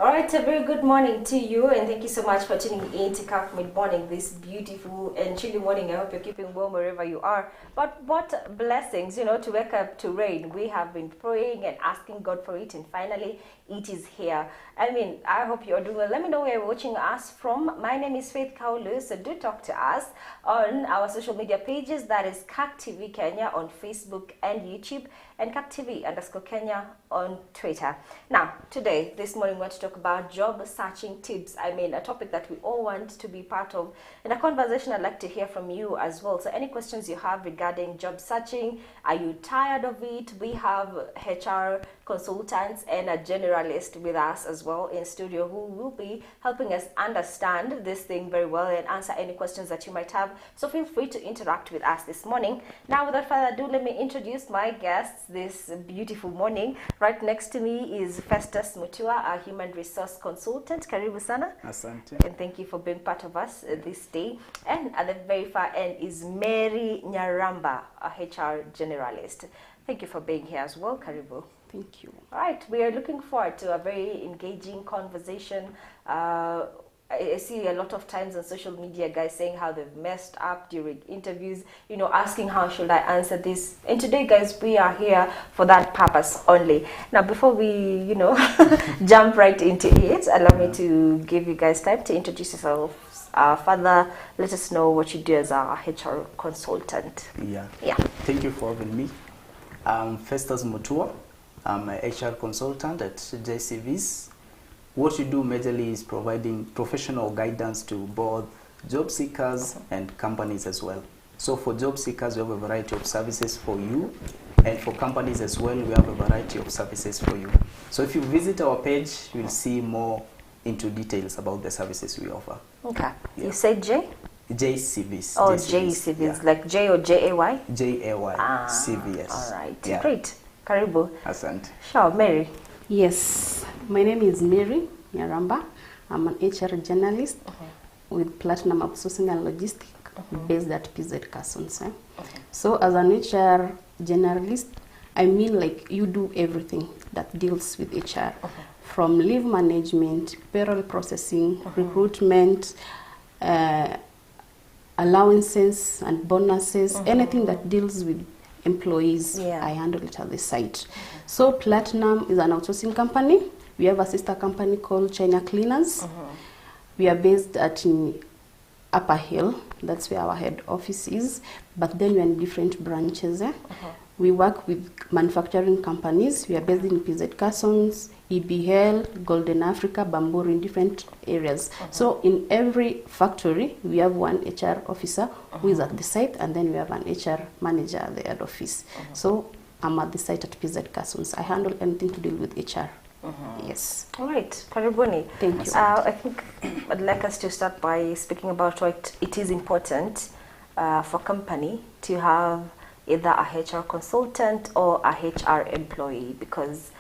All right, a very good morning to you, and thank you so much for tuning in to Kirk Mid Morning this beautiful and chilly morning. I hope you're keeping warm wherever you are. But what blessings, to wake up to rain. We have been praying and asking God for it, and finally it is here. I hope you're doing well. Let me know where you're watching us from. My name is Faith Kaulu, so do talk to us on our social media pages. That is Kirk TV Kenya on Facebook and YouTube, and Kirk TV_Kenya on Twitter. Now, today, this morning, we want to talk about job searching tips. A topic that we all want to be part of. In a conversation, I'd like to hear from you as well. So any questions you have regarding job searching, are you tired of it? We have HR consultants and a generalist with us as well in studio who will be helping us understand this thing very well and answer any questions that you might have. So feel free to interact with us this morning. Now, without further ado, let me introduce my guests this beautiful morning. Right next to me is Festus Mutua, a human resource consultant. Karibu sana. Asante. And thank you for being part of us this day. And at the very far end is Mary Nyaramba, a HR generalist. Thank you for being here as well. Karibu. Thank you. All right, we are looking forward to a very engaging conversation. I see a lot of times on social media guys saying how they've messed up during interviews, asking how should I answer this. And today, guys, we are here for that purpose only. Now, before we, jump right into it, allow me to give you guys time to introduce yourselves further. Let us know what you do as a HR consultant. Yeah. Yeah. Thank you for having me. I'm Festus Mutua. I'm a HR consultant at JCVs. What you do majorly is providing professional guidance to both job seekers and companies as well. So for job seekers, we have a variety of services for you, and for companies as well, we have a variety of services for you. So if you visit our page, you'll see more into details about the services we offer. Okay. Yeah. You said J? JCVs. Oh, JCVs, yeah. Like J or J-A-Y? J-A-Y, CVS. All right, yeah. Great. Karibu. Asante. Sure, Mary. Yes, my name is Mary Nyaramba. I'm an HR journalist with Platinum Outsourcing and Logistics based at PZ Carsons. So as an HR generalist, like you do everything that deals with HR, from leave management, payroll processing, recruitment, allowances and bonuses, anything that deals with employees, I handle it at the site. So Platinum is an outsourcing company. We have a sister company called China Cleaners. We are based at Upper Hill. That's where our head office is. But then we're in different branches. We work with manufacturing companies. We are based in PZ Carsons, EBL, Golden Africa, Bamboo, in different areas. So in every factory, we have one HR officer who is at the site, and then we have an HR manager at the head office. So I'm at the site at PZ Carsons. I handle anything to deal with HR. Yes. All right, Karibuni. Thank you. I think I'd like us to start by speaking about why it is important for a company to have either a HR consultant or a HR employee, because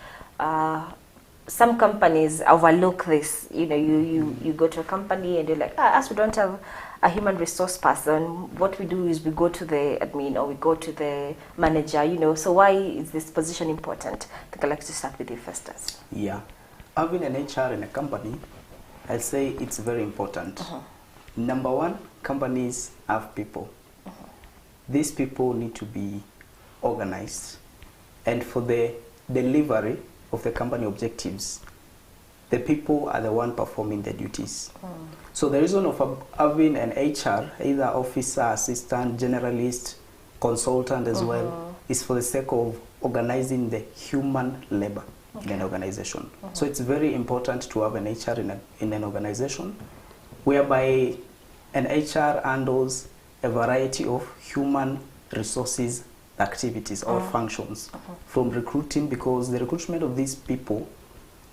some companies overlook this. You go to a company and you're like, as we don't have a human resource person, what we do is we go to the admin or we go to the manager, so why is this position important? I think I'd like to start with you first. Yeah. Having an HR in a company, I'll say it's very important. Number one, companies have people. These people need to be organized, and for the delivery of the company objectives, the people are the one performing the duties. So the reason of having an HR, either officer, assistant, generalist, consultant as well, is for the sake of organizing the human labor in an organization. So it's very important to have an HR in an organization, whereby an HR handles a variety of human resources activities or functions, from recruiting, because the recruitment of these people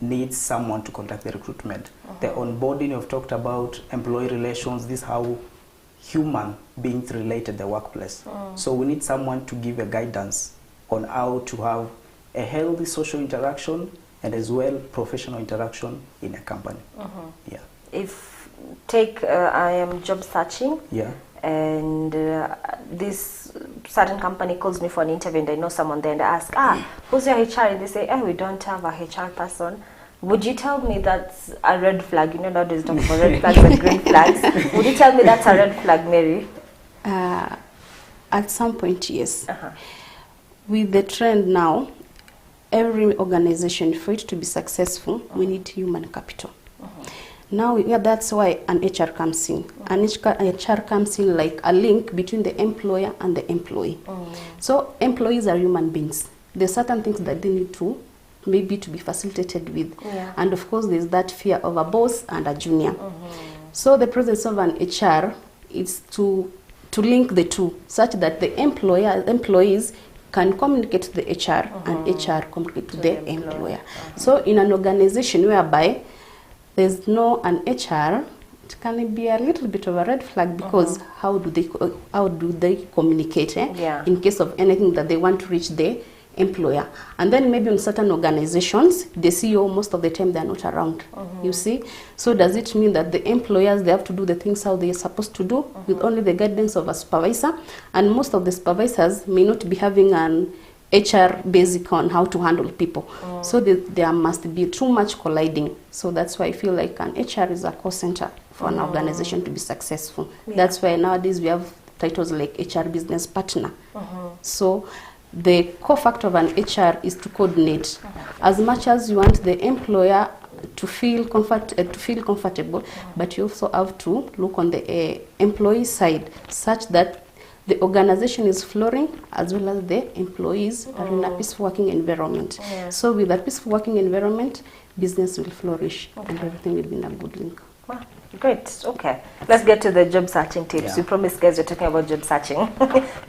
needs someone to conduct the recruitment. The onboarding you've talked about, employee relations, this is how human beings relate at the workplace. So we need someone to give a guidance on how to have a healthy social interaction and as well professional interaction in a company. Yeah. If I am job searching, and this certain company calls me for an interview and I know someone there, and I ask, who's your HR? And they say, we don't have a HR person. Would you tell me that's a red flag? You know, nowadays talking about red flags and green flags. Would you tell me that's a red flag, Mary? At some point, yes. With the trend now, every organization, for it to be successful, we need human capital. Now, that's why an HR comes in. An HR comes in like a link between the employer and the employee. So employees are human beings. There's certain things that they need to maybe to be facilitated with. And of course, there's that fear of a boss and a junior. So the presence of an HR is to link the two, such that the employees can communicate to the HR and HR communicate to the employer. So in an organization whereby there's no an HR, it can be a little bit of a red flag, because how do they communicate in case of anything that they want to reach the employer? And then maybe in certain organizations, the CEO most of the time they're not around. You see, so does it mean that the employers, they have to do the things how they're supposed to do with only the guidance of a supervisor? And most of the supervisors may not be having an HR basic on how to handle people. So there must be too much colliding. So that's why I feel like an HR is a core center for an organization to be successful. That's why nowadays we have titles like HR business partner. So the core factor of an HR is to coordinate. As much as you want the employer to feel comfortable, but you also have to look on the employee side, such that the organization is flourishing as well as the employees are in a peaceful working environment. So with a peaceful working environment, business will flourish and everything will be in a good link. Wow, great. Okay, let's get to the job searching tips. We promised, guys, we're talking about job searching.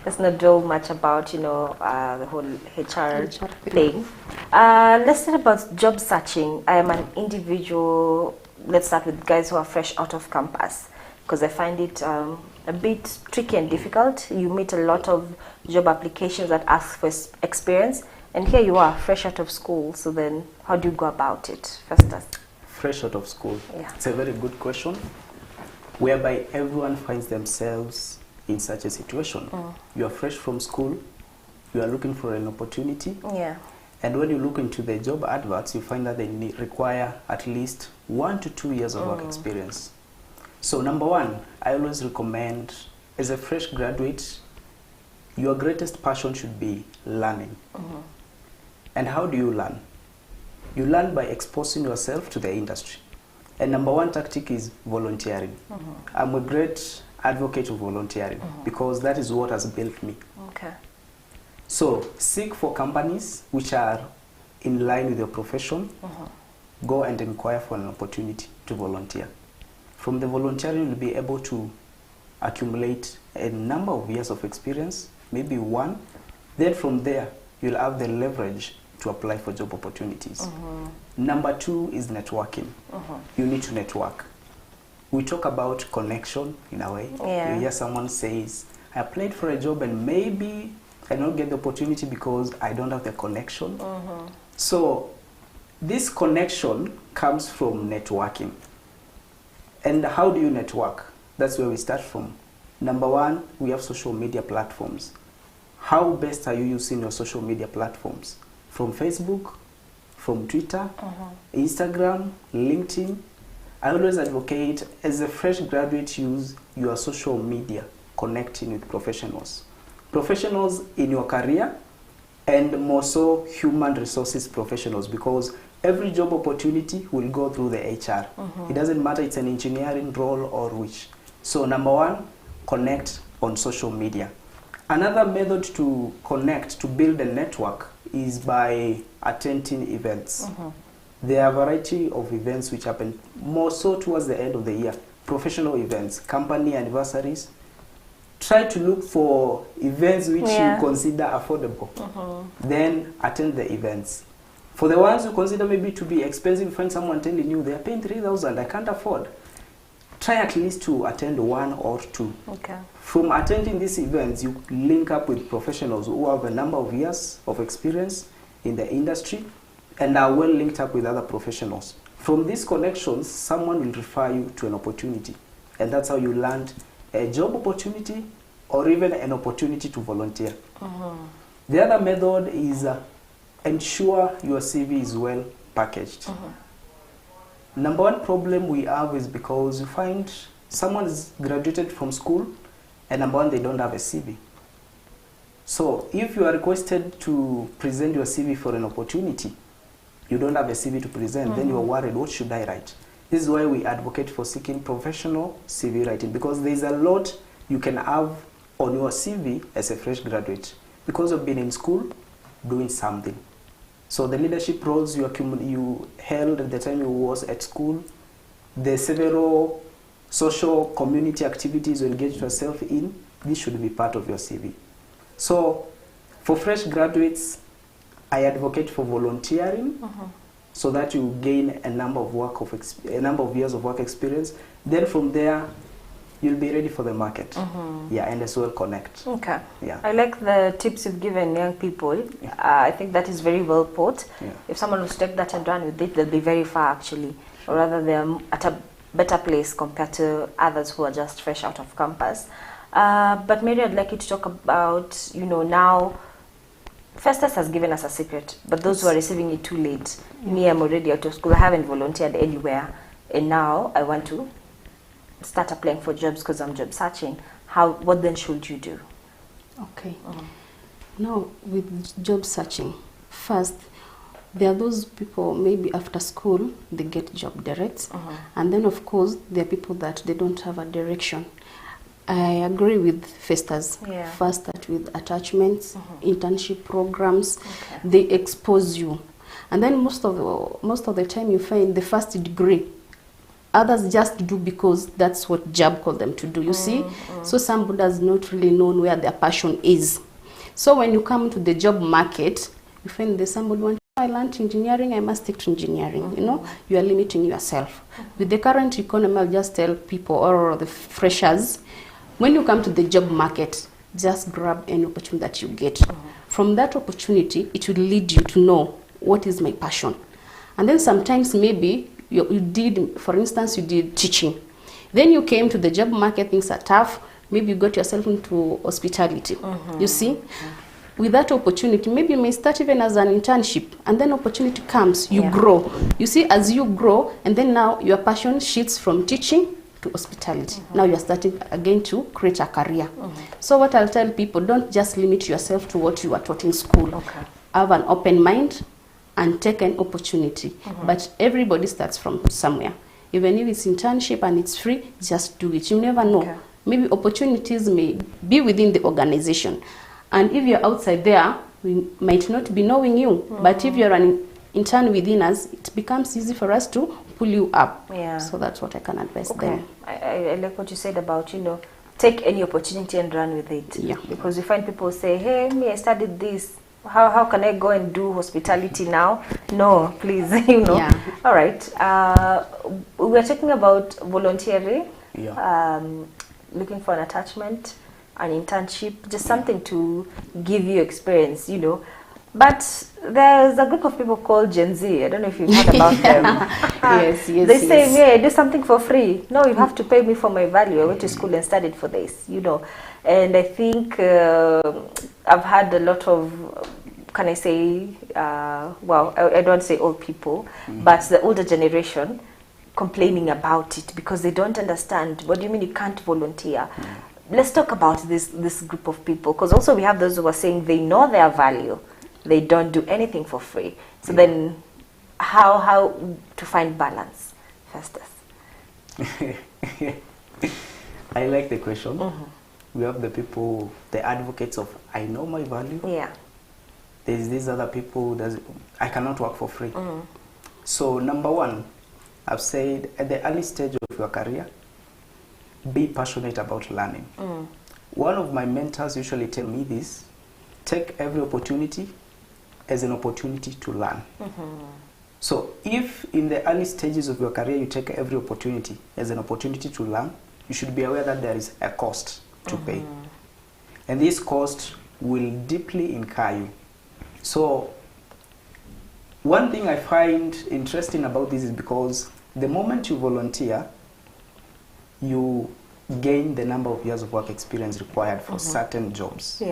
Let's not dwell much about, the whole HR thing. Let's talk about job searching. I am an individual. Let's start with guys who are fresh out of campus, because I find it a bit tricky and difficult. You meet a lot of job applications that ask for experience, and here you are, fresh out of school. So then, how do you go about it? First, fresh out of school. It's a very good question, whereby everyone finds themselves in such a situation. You are fresh from school, you are looking for an opportunity, and when you look into the job adverts, you find that they require at least 1 to 2 years of work experience. So number one, I always recommend, as a fresh graduate, your greatest passion should be learning. And how do you learn? You learn by exposing yourself to the industry. And number one tactic is volunteering. I'm a great advocate of volunteering because that is what has built me. So seek for companies which are in line with your profession. Go and inquire for an opportunity to volunteer. From the volunteering, you'll be able to accumulate a number of years of experience, maybe 1. Then from there, you'll have the leverage to apply for job opportunities. Number 2 is networking. You need to network. We talk about connection in a way. You hear someone says, I applied for a job and maybe I don't get the opportunity because I don't have the connection. So this connection comes from networking. And how do you network? That's where we start from. Number 1, we have social media platforms. How best are you using your social media platforms? From Facebook, from Twitter, Instagram, LinkedIn. I always advocate, as a fresh graduate, use your social media connecting with professionals. Professionals in your career, and more so human resources professionals, because every job opportunity will go through the HR. It doesn't matter it's an engineering role or which. So number 1, connect on social media. Another method to connect, to build a network, is by attending events. There are a variety of events which happen more so towards the end of the year. Professional events, company anniversaries. Try to look for events which you consider affordable. Then attend the events. For the ones you consider maybe to be expensive, find someone telling you they are paying 3,000, I can't afford. Try at least to attend 1 or 2. From attending these events, you link up with professionals who have a number of years of experience in the industry and are well linked up with other professionals. From these connections, someone will refer you to an opportunity. And that's how you land a job opportunity or even an opportunity to volunteer. The other method is ensure your CV is well packaged. Number one problem we have is because you find someone is graduated from school and number one, they don't have a CV. So if you are requested to present your CV for an opportunity, you don't have a CV to present, then you are worried, what should I write? This is why we advocate for seeking professional CV writing, because there is a lot you can have on your CV as a fresh graduate because of being in school, doing something. So the leadership roles you held at the time you was at school, the several social community activities you engaged yourself in, this should be part of your CV. So for fresh graduates, I advocate for volunteering so that you gain a number of years of work experience. Then from there, you'll be ready for the market. Yeah, and as well connect. Okay. Yeah. I like the tips you've given young people. Yeah. I think that is very well put. Yeah. If someone was to take that and run with it, they'll be very far actually. Or rather, they're at a better place compared to others who are just fresh out of campus. But Mary, I'd like you to talk about, now, Festus has given us a secret, but those who are receiving it too late. Me, I'm already out of school. I haven't volunteered anywhere. And now I want to start applying for jobs because I'm job searching. What then should you do? Okay. Now, with job searching, first, there are those people, maybe after school, they get job direct. And then, of course, there are people that they don't have a direction. I agree with Festus. Yeah. First, start with attachments, internship programs. Okay. They expose you. And then most of the time you find the first degree, others just do because that's what job called them to do, you see? So somebody does not really know where their passion is. So when you come to the job market, you find there's somebody wants, I learned engineering, I must stick to engineering. You are limiting yourself. With the current economy, I'll just tell people, or the freshers, when you come to the job market, just grab any opportunity that you get. From that opportunity, it will lead you to know what is my passion. And then sometimes maybe you did, for instance, you did teaching. Then you came to the job market, things are tough. Maybe you got yourself into hospitality. You see? With that opportunity, maybe you may start even as an internship, and then opportunity comes, you grow. You see, as you grow, and then now your passion shifts from teaching to hospitality. Now you're starting again to create a career. So what I'll tell people, don't just limit yourself to what you are taught in school. Have an open mind and take an opportunity. But everybody starts from somewhere. Even if it's internship and it's free, just do it. You never know. Maybe opportunities may be within the organization. And if you're outside there, we might not be knowing you. But if you're an intern within us, it becomes easy for us to pull you up. So that's what I can advise them. I like what you said about, take any opportunity and run with it. Because you find people say, hey, I studied this. How can I go and do hospitality now? No, please, All right. We're talking about volunteering, looking for an attachment, an internship, just something to give you experience, But there's a group of people called Gen Z. I don't know if you've heard about them. Yes. They say, I do something for free. No, you have to pay me for my value. I went to school and studied for this, And I think I've had a lot of, can I say, I don't want to say old people, but the older generation complaining about it because they don't understand. What do you mean you can't volunteer? Let's talk about this group of people, because also we have those who are saying they know their value. They don't do anything for free. So then how to find balance, Festus? I like the question. We have the people, the advocates of I know my value. There's these other people that I cannot work for free. So number one, I've said at the early stage of your career, be passionate about learning. One of my mentors usually tell me this: take every opportunity as an opportunity to learn. So if in the early stages of your career you take every opportunity as an opportunity to learn, you should be aware that there is a cost to pay. And this cost will deeply incur you. So one thing I find interesting about this is because the moment you volunteer, you gain the number of years of work experience required for certain jobs.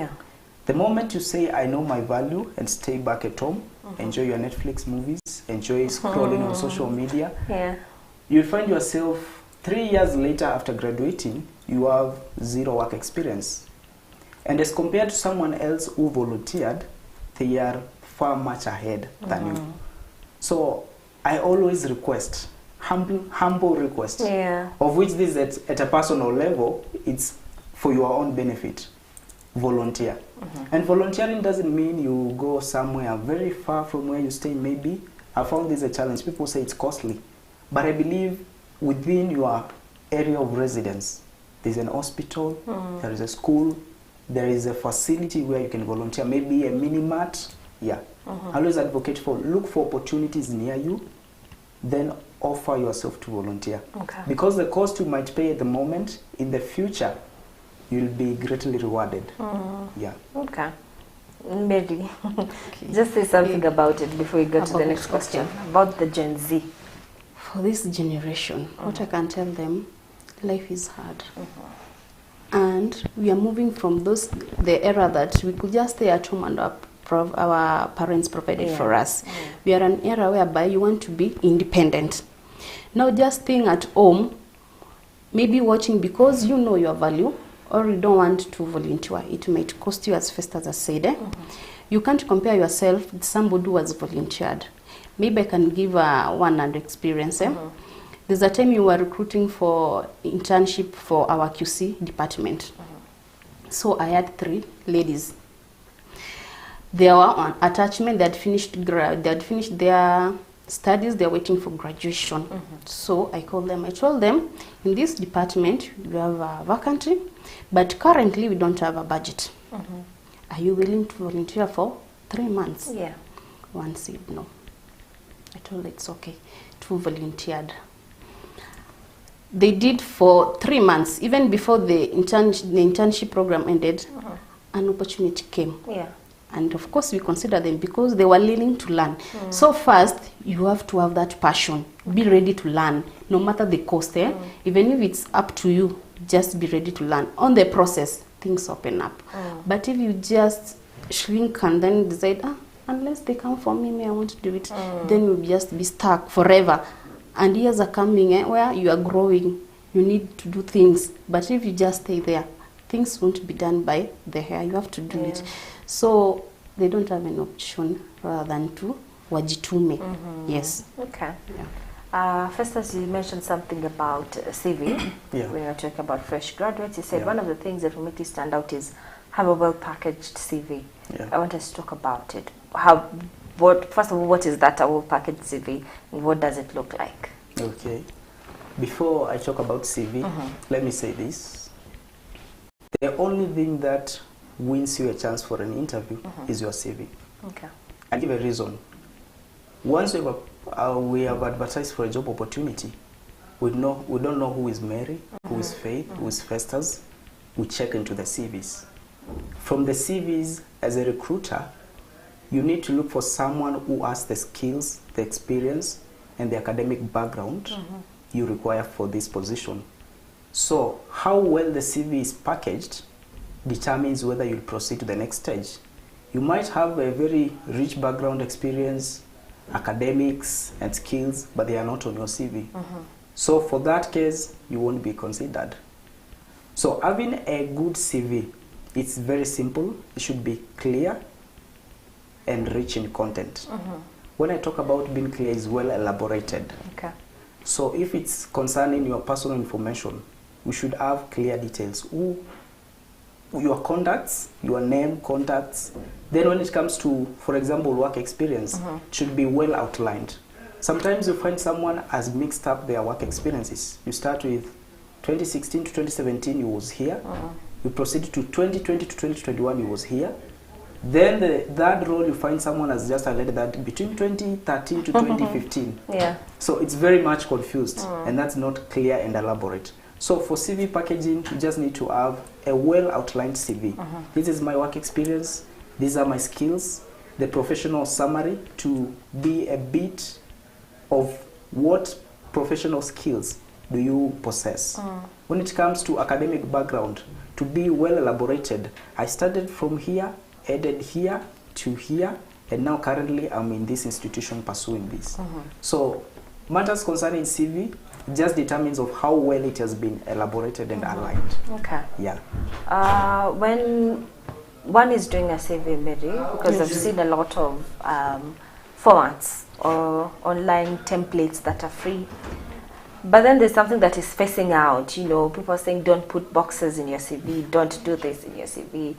The moment you say, I know my value and stay back at home, enjoy your Netflix movies, enjoy scrolling on social media. Yeah. You'll find yourself 3 years later after graduating, you have 0 work experience. And as compared to someone else who volunteered, they are far much ahead than you. So I always request, humble request, of which this is at a personal level, it's for your own benefit. Volunteer. And volunteering doesn't mean you go somewhere very far from where you stay. Maybe I found this a challenge. People say it's costly, but I believe within your area of residence, there's an hospital, there is a school, there is a facility where you can volunteer, maybe a mini mart. Yeah. I always advocate for look for opportunities near you, then offer yourself to volunteer. Because the cost you might pay at the moment, in the future, you'll be greatly rewarded. Yeah. Okay. Mary, just say something about it before we go to the next question. About the Gen Z. For this generation, what I can tell them, life is hard. And we are moving from the era that we could just stay at home and our parents provided for us. We are an era whereby you want to be independent. Now just staying at home, maybe watching because you know your value, or you don't want to volunteer. It might cost you, as Festus has said. You can't compare yourself with somebody who has volunteered. Maybe I can give one and experience. There's a time you were recruiting for internship for our QC department. So I had 3 ladies. They were on attachment. They had finished their studies. They're waiting for graduation. So I called them. I told them, in this department, we have a vacancy, but currently we don't have a budget. Are you willing to volunteer for 3 months? Yeah. One said no. I told her it's okay. 2 volunteered. They did for 3 months. Even before the internship program ended, an opportunity came. Yeah. And of course we consider them because they were willing to learn. So first, you have to have that passion. Be ready to learn, no matter the cost. Even if it's up to you, just be ready to learn. On the process, things open up. But if you just shrink and then decide, unless they come for me, I want to do it, then you'll just be stuck forever. And years are coming where you are growing. You need to do things. But if you just stay there, things won't be done by the hair. You have to do it. So they don't have an option rather than to wajitume. Yes. Okay. First, as you mentioned something about CV, when you're talking about fresh graduates, you said one of the things that will make you stand out is have a well-packaged CV. I want us to talk about it. First of all, what is that, a well-packaged CV, and what does it look like? Okay. Before I talk about CV, let me say this. The only thing that wins you a chance for an interview is your CV. Okay. I give a reason. Once we have advertised for a job opportunity, we don't know who is Mary, who is Faith, who is Festus. We check into the CVs. From the CVs, as a recruiter, you need to look for someone who has the skills, the experience, and the academic background you require for this position. So how well the CV is packaged determines whether you'll proceed to the next stage. You might have a very rich background experience, academics and skills, but they are not on your CV. So for that case, you won't be considered. So having a good CV, it's very simple. It should be clear and rich in content. When I talk about being clear, it's well elaborated. Okay. So if it's concerning your personal information, we should have clear details. Your contacts, your name, contacts. Then when it comes to, for example, work experience, it should be well outlined. Sometimes you find someone has mixed up their work experiences. You start with 2016 to 2017, you was here. You proceed to 2020 to 2021, you was here. Then the third role, you find someone has just highlighted that between 2013 to 2015. Yeah. So it's very much confused, and that's not clear and elaborate. So for CV packaging, you just need to have a well-outlined CV. This is my work experience. These are my skills. The professional summary to be a bit of what professional skills do you possess. When it comes to academic background, to be well elaborated, I started from here, headed here to here, and now currently I'm in this institution pursuing this. So matters concerning CV just determines of how well it has been elaborated and aligned. Okay. Yeah. When one is doing a CV, Mary, because I've seen a lot of formats or online templates that are free, but then there's something that is facing out. You know, people are saying don't put boxes in your CV, don't do this in your CV.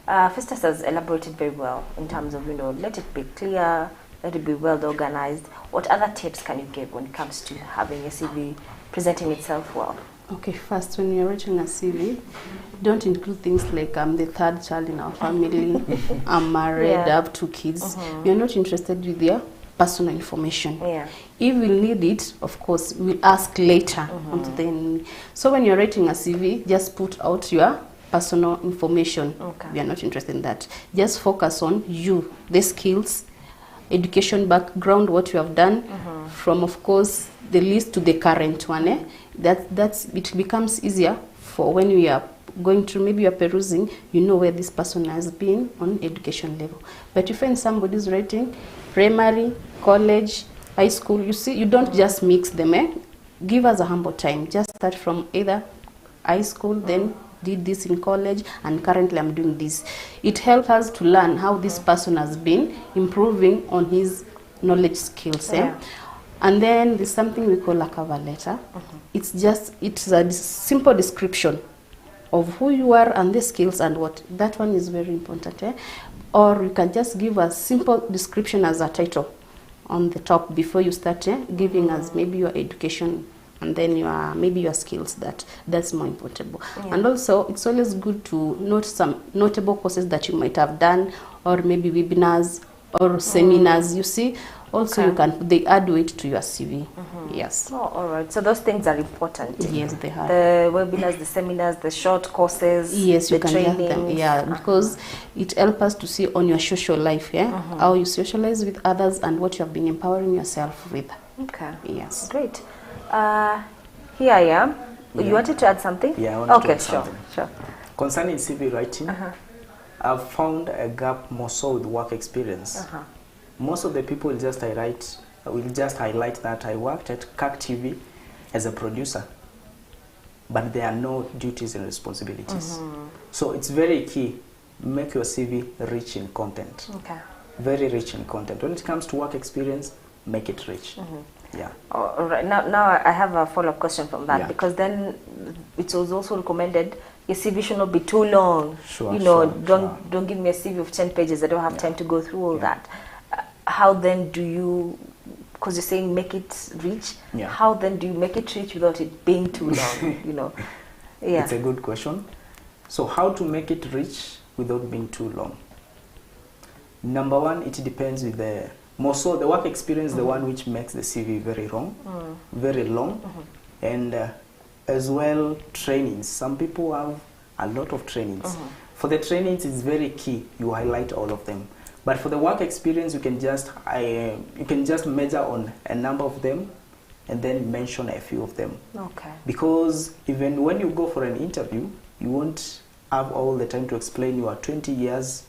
Festus has elaborated very well in terms of, you know, let it be clear, let it be well organized. What other tips can you give when it comes to having a CV presenting itself well? Okay, first, when you're writing a CV, don't include things like I'm the third child in our family, I'm married, I have 2 kids. We are not interested with their personal information. If we need it, of course, we'll ask later. So when you're writing a CV, just put out your personal information. We are not interested in that. Just focus on you, the skills, education background, what you have done, from, of course, the least to the current one. It becomes easier for when we are going through, maybe you are perusing, you know where this person has been on education level. But if when somebody's writing primary, college, high school, you see, you don't just mix them. Give us a humble time. Just start from either high school, then did this in college, and currently I'm doing this. It helps us to learn how this person has been improving on his knowledge skills. And then there's something we call a cover letter. It's a simple description of who you are and the skills and what. That one is very important. Or you can just give a simple description as a title on the top before you start giving us maybe your education and then maybe your skills. That's more important. And also it's always good to note some notable courses that you might have done, or maybe webinars or seminars. You see, also they add weight to your CV. Yes. Oh, all right. So those things are important. Yes, they are. The webinars, the seminars, the short courses. Yes, you the can training. get them. Yeah, because it helps us to see on your social life, how you socialize with others and what you have been empowering yourself with. Okay. Yes. Great. Here I am. You wanted to add something? Yeah, I wanted to add sure, something. sure. Concerning CV writing, I've found a gap more so with work experience. Most of the people will just highlight that I worked at Kirk TV as a producer, but there are no duties and responsibilities. So it's very key, make your CV rich in content. Very rich in content. When it comes to work experience, make it rich. Yeah. All right. Now I have a follow-up question from that, because then it was also recommended your CV should not be too long. Don't give me a CV of 10 pages. I don't have time to go through all that. How then do you, because you're saying make it rich, how then do you make it rich without it being too long? It's a good question. So how to make it rich without being too long? Number one, it depends with the work experience, the one which makes the CV very long, and as well trainings. Some people have a lot of trainings. For the trainings, it's very key you highlight all of them. But for the work experience, you can just measure on a number of them and then mention a few of them. Because even when you go for an interview, you won't have all the time to explain your 20 years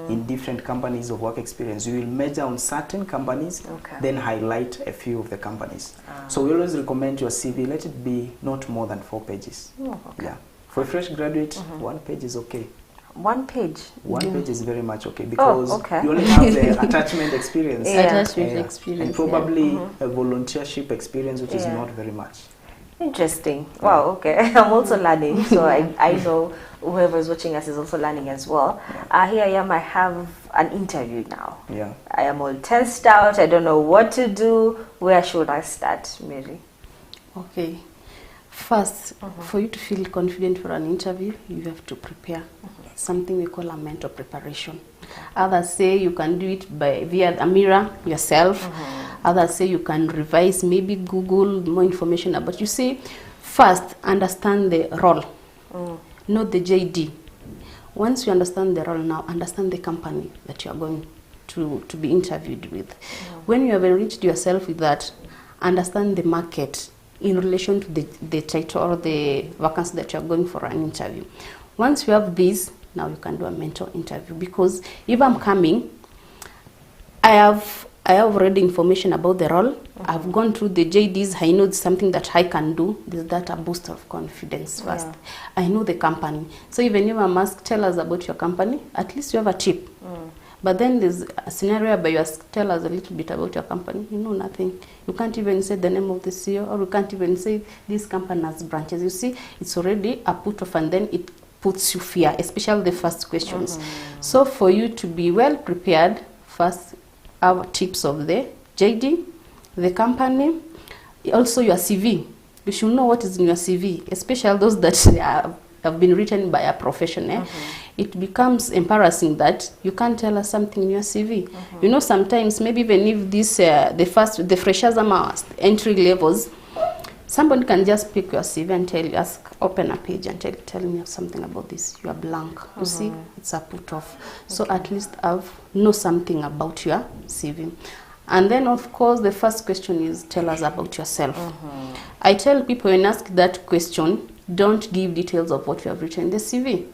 in different companies of work experience. You will measure on certain companies, then highlight a few of the companies. So we always recommend your CV, let it be not more than 4 pages. For a fresh graduate, 1 page is okay. 1 page? 1 page is very much okay, because you only have the attachment experience. And probably a volunteership experience, which is not very much. Interesting. Wow, okay. I'm also learning, so I know whoever is watching us is also learning as well. Here I am, I have an interview now. I am all tensed out, I don't know what to do. Where should I start, Mary? Okay. First, for you to feel confident for an interview, you have to prepare. Something we call a mental preparation. Others say you can do it via a mirror yourself. Others say you can revise, maybe Google more information about. You see, first understand the role, not the JD. Once you understand the role, now understand the company that you are going to be interviewed with. When you have enriched yourself with that, understand the market in relation to the title or the vacancy that you are going for an interview. Once you have this, now you can do a mental interview, because if I'm coming, I have already information about the role. I've gone through the JDs. I know it's something that I can do. There's that a boost of confidence first. I know the company. So even if I'm asked, tell us about your company, at least you have a tip. But then there's a scenario where you ask, tell us a little bit about your company. You know nothing. You can't even say the name of the CEO, or you can't even say this company has branches. You see, it's already a put off, and then it puts you fear, especially the first questions. So for you to be well prepared, first have tips of the JD, the company, also your CV. You should know what is in your CV, especially those that have been written by a professional. It becomes embarrassing that you can't tell us something in your CV. You know, sometimes maybe even if this the freshers are entry levels, somebody can just pick your CV and tell you, open a page and tell me something about this. You are blank. You see, it's a put off. So at least know something about your CV. And then, of course, the first question is, tell us about yourself. I tell people, when ask that question, don't give details of what you have written in the CV.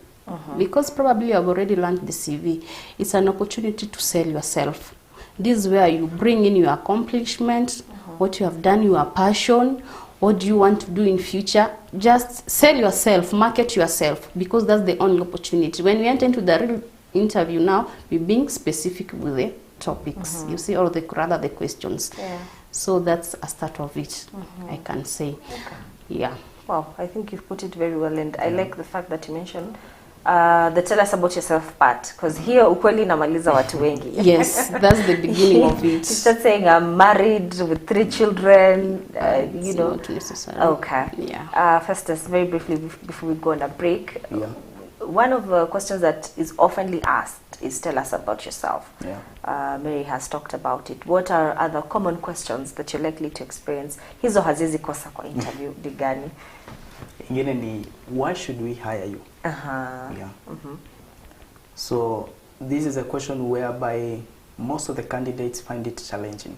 Because probably you have already learned the CV. It's an opportunity to sell yourself. This is where you bring in your accomplishments, what you have done, your passion, what do you want to do in future. Just sell yourself, market yourself, because that's the only opportunity. When we enter into the real interview now, we're being specific with the topics, you see, or rather the questions. So that's a start of it, I can say. Yeah. Wow, I think you've put it very well, and I like the fact that you mentioned the tell us about yourself part, because here ukweli namaliza watu wengi. Yes, that's the beginning of it. You start saying I'm married with 3 children, you know. Not necessary. Okay. Yeah. Festus, very briefly before we go on a break, one of the questions that is oftenly asked is tell us about yourself. Mary has talked about it. What are other common questions that you're likely to experience? Hizo hazizi kosa kwa interview digani. Ingine ni, why should we hire you? So this is a question whereby most of the candidates find it challenging.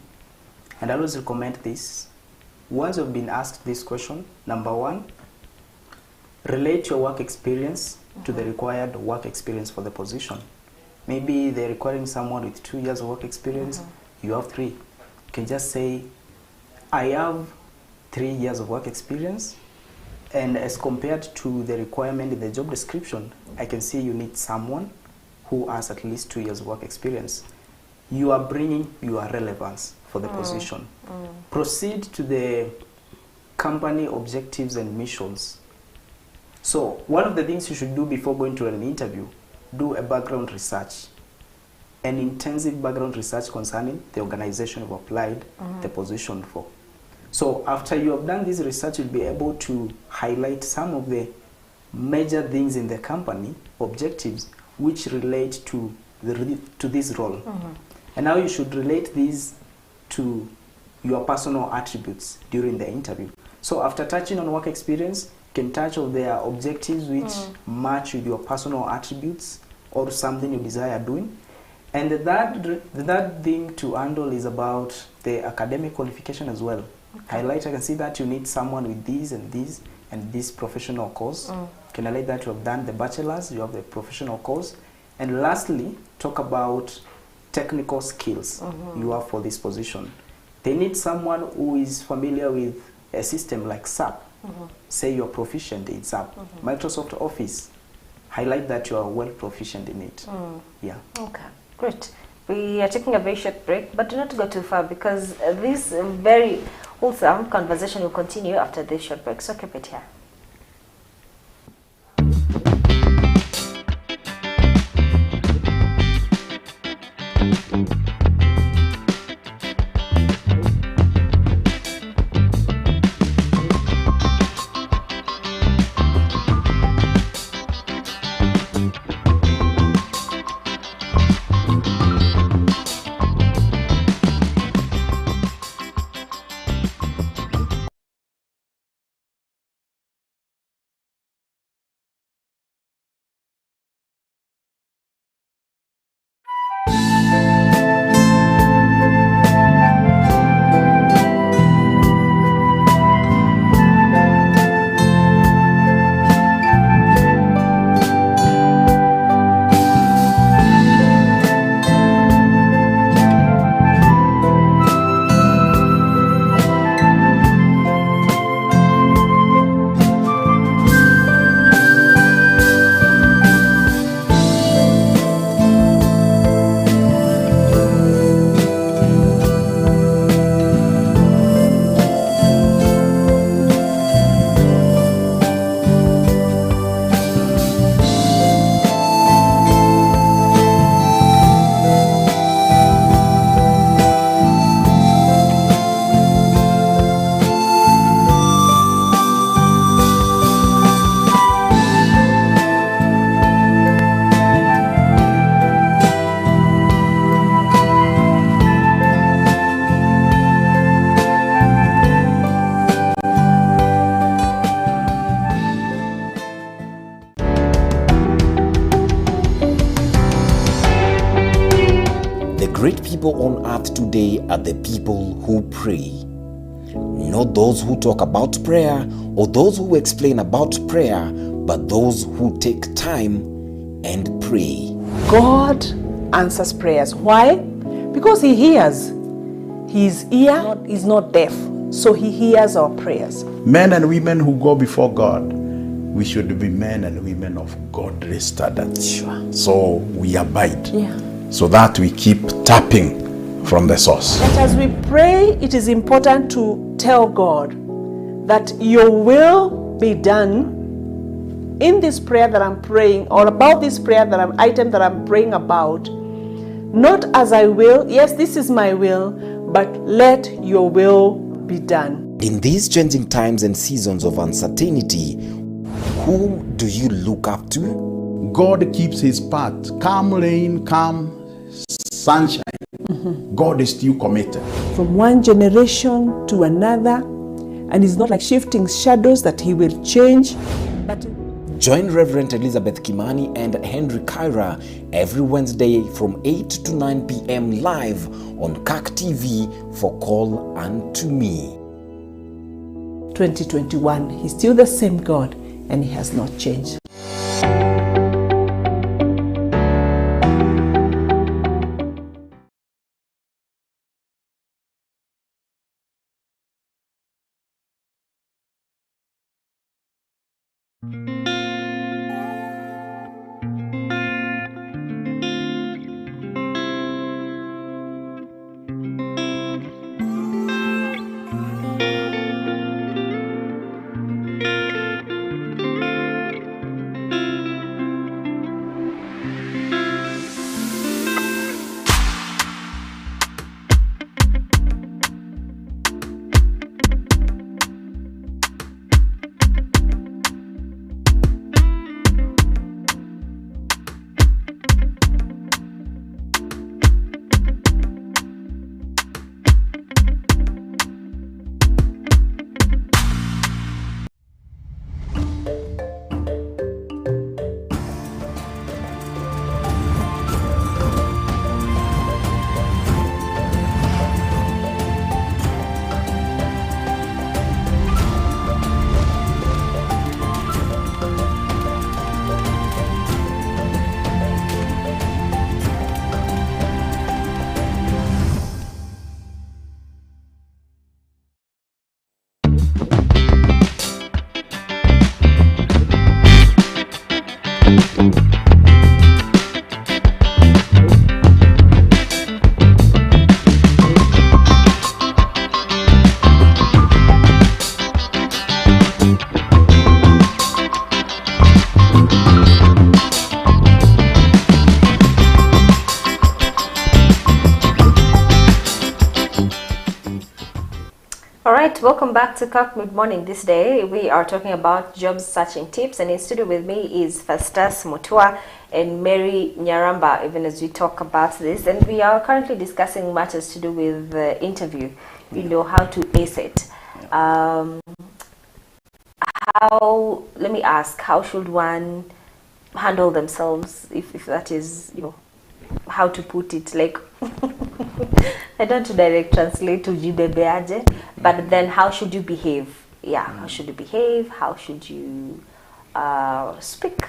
And I always recommend this. Once you've been asked this question, number 1, relate your work experience to the required work experience for the position. Maybe they're requiring someone with 2 years of work experience, you have 3. You can just say, I have 3 years of work experience, and as compared to the requirement in the job description, I can see you need someone who has at least 2 years of work experience. You are bringing your relevance for the position. Proceed to the company objectives and missions. So one of the things you should do before going to an interview, do a background research, an intensive background research concerning the organization you've applied the position for. So after you have done this research, you'll be able to highlight some of the major things in the company objectives which relate to this role. And now you should relate these to your personal attributes during the interview. So after touching on work experience, you can touch on their objectives which match with your personal attributes or something you desire doing. And the third thing to handle is about the academic qualification as well. Highlight, I can see that you need someone with these and these and this professional course. Can highlight that you have done the bachelor's, you have the professional course. And lastly, talk about technical skills you have for this position. They need someone who is familiar with a system like SAP. Say you're proficient in SAP. Microsoft Office. Highlight that you are well proficient in it. Yeah. Okay, great. We are taking a very short break, but do not go too far, because this very wholesome conversation will continue after this short break. So keep it here. great people on earth today are the people who pray. Not those who talk about prayer or those who explain about prayer, but those who take time and pray. God answers prayers. Why? Because He hears. His ear is not deaf, so He hears our prayers. Men and women who go before God, we should be men and women of godly standards. Sure. So we abide, so that we keep tapping from the source. But as we pray, it is important to tell God that your will be done in this prayer that I'm praying, or about this prayer item that I'm praying about. Not as I will, yes, this is my will, but let your will be done. In these changing times and seasons of uncertainty, who do you look up to? God keeps His path. Calm rain, calm sunshine. God is still committed. From one generation to another, and it's not like shifting shadows that He will change, but Join Reverend Elizabeth Kimani and Henry Kyra every Wednesday from 8 to 9 p.m. live on Kirk TV for Call Unto Me. 2021, He's still the same God, and He has not changed. Alright, welcome back to Kirk Mid Morning. This day we are talking about job searching tips, and in studio with me is Festus Mutua and Mary Nyaramba, even as we talk about this. And we are currently discussing matters to do with the interview, you know, how to ace it. Let me ask, how should one handle themselves, if that is, you know, how to put it, like I don't direct translate to jibebeaje, but then how should you behave? How should you behave? How should you speak?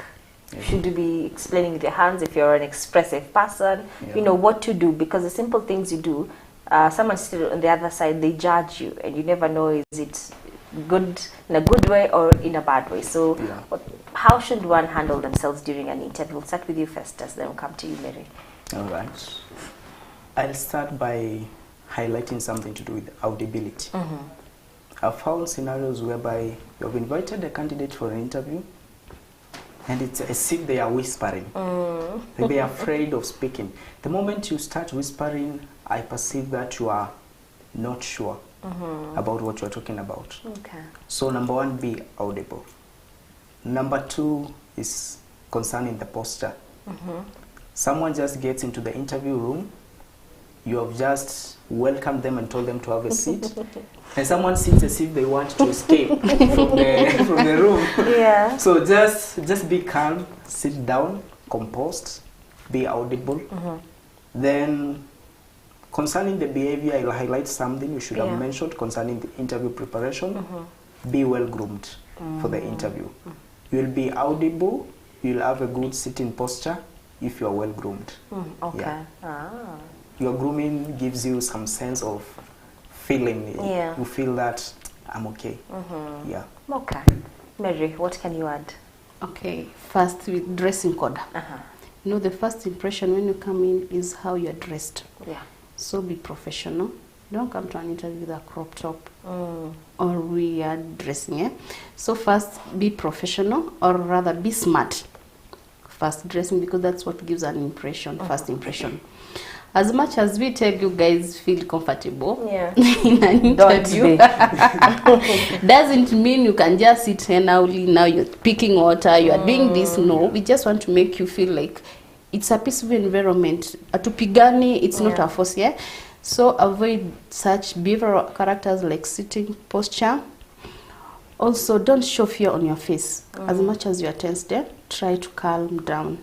Should you be explaining with your hands if you're an expressive person? You know what to do, because the simple things you do, someone still on the other side, they judge you, and you never know, is it good in a good way or in a bad way. So how should one handle themselves during an interview? We'll start with you first, then we'll come to you, Mary. All right. I'll start by highlighting something to do with audibility. I've found scenarios whereby you have invited a candidate for an interview, and it's as if they are whispering. They are afraid of speaking. The moment you start whispering, I perceive that you are not sure about what you're talking about. So number one, be audible. Number two is concerning the posture. Someone just gets into the interview room, you have just welcomed them and told them to have a seat, and someone sits as if they want to escape from the room. So just be calm, sit down, composed, be audible. Then Concerning the behavior, I'll highlight something you should have mentioned concerning the interview preparation. Be well groomed for the interview. You'll be audible, you'll have a good sitting posture if you're well groomed. Okay. Your grooming gives you some sense of feeling. You feel that I'm okay. Yeah. Okay. Mary, what can you add? Okay, first with dressing code. You know, the first impression when you come in is how you're dressed. Yeah. So be professional. Don't come to an interview with a crop top or weird dressing. So first be professional, or rather be smart. First dressing, because that's what gives an impression, first impression. As much as we tell you guys feel comfortable in an interview, doesn't mean you can just sit here now you're picking water, you are doing this. No, we just want to make you feel like it's a peaceful environment. Atupigani, it's not a force, So avoid such behavioral characters like sitting posture. Also, don't show fear on your face. As much as you are tense there, try to calm down.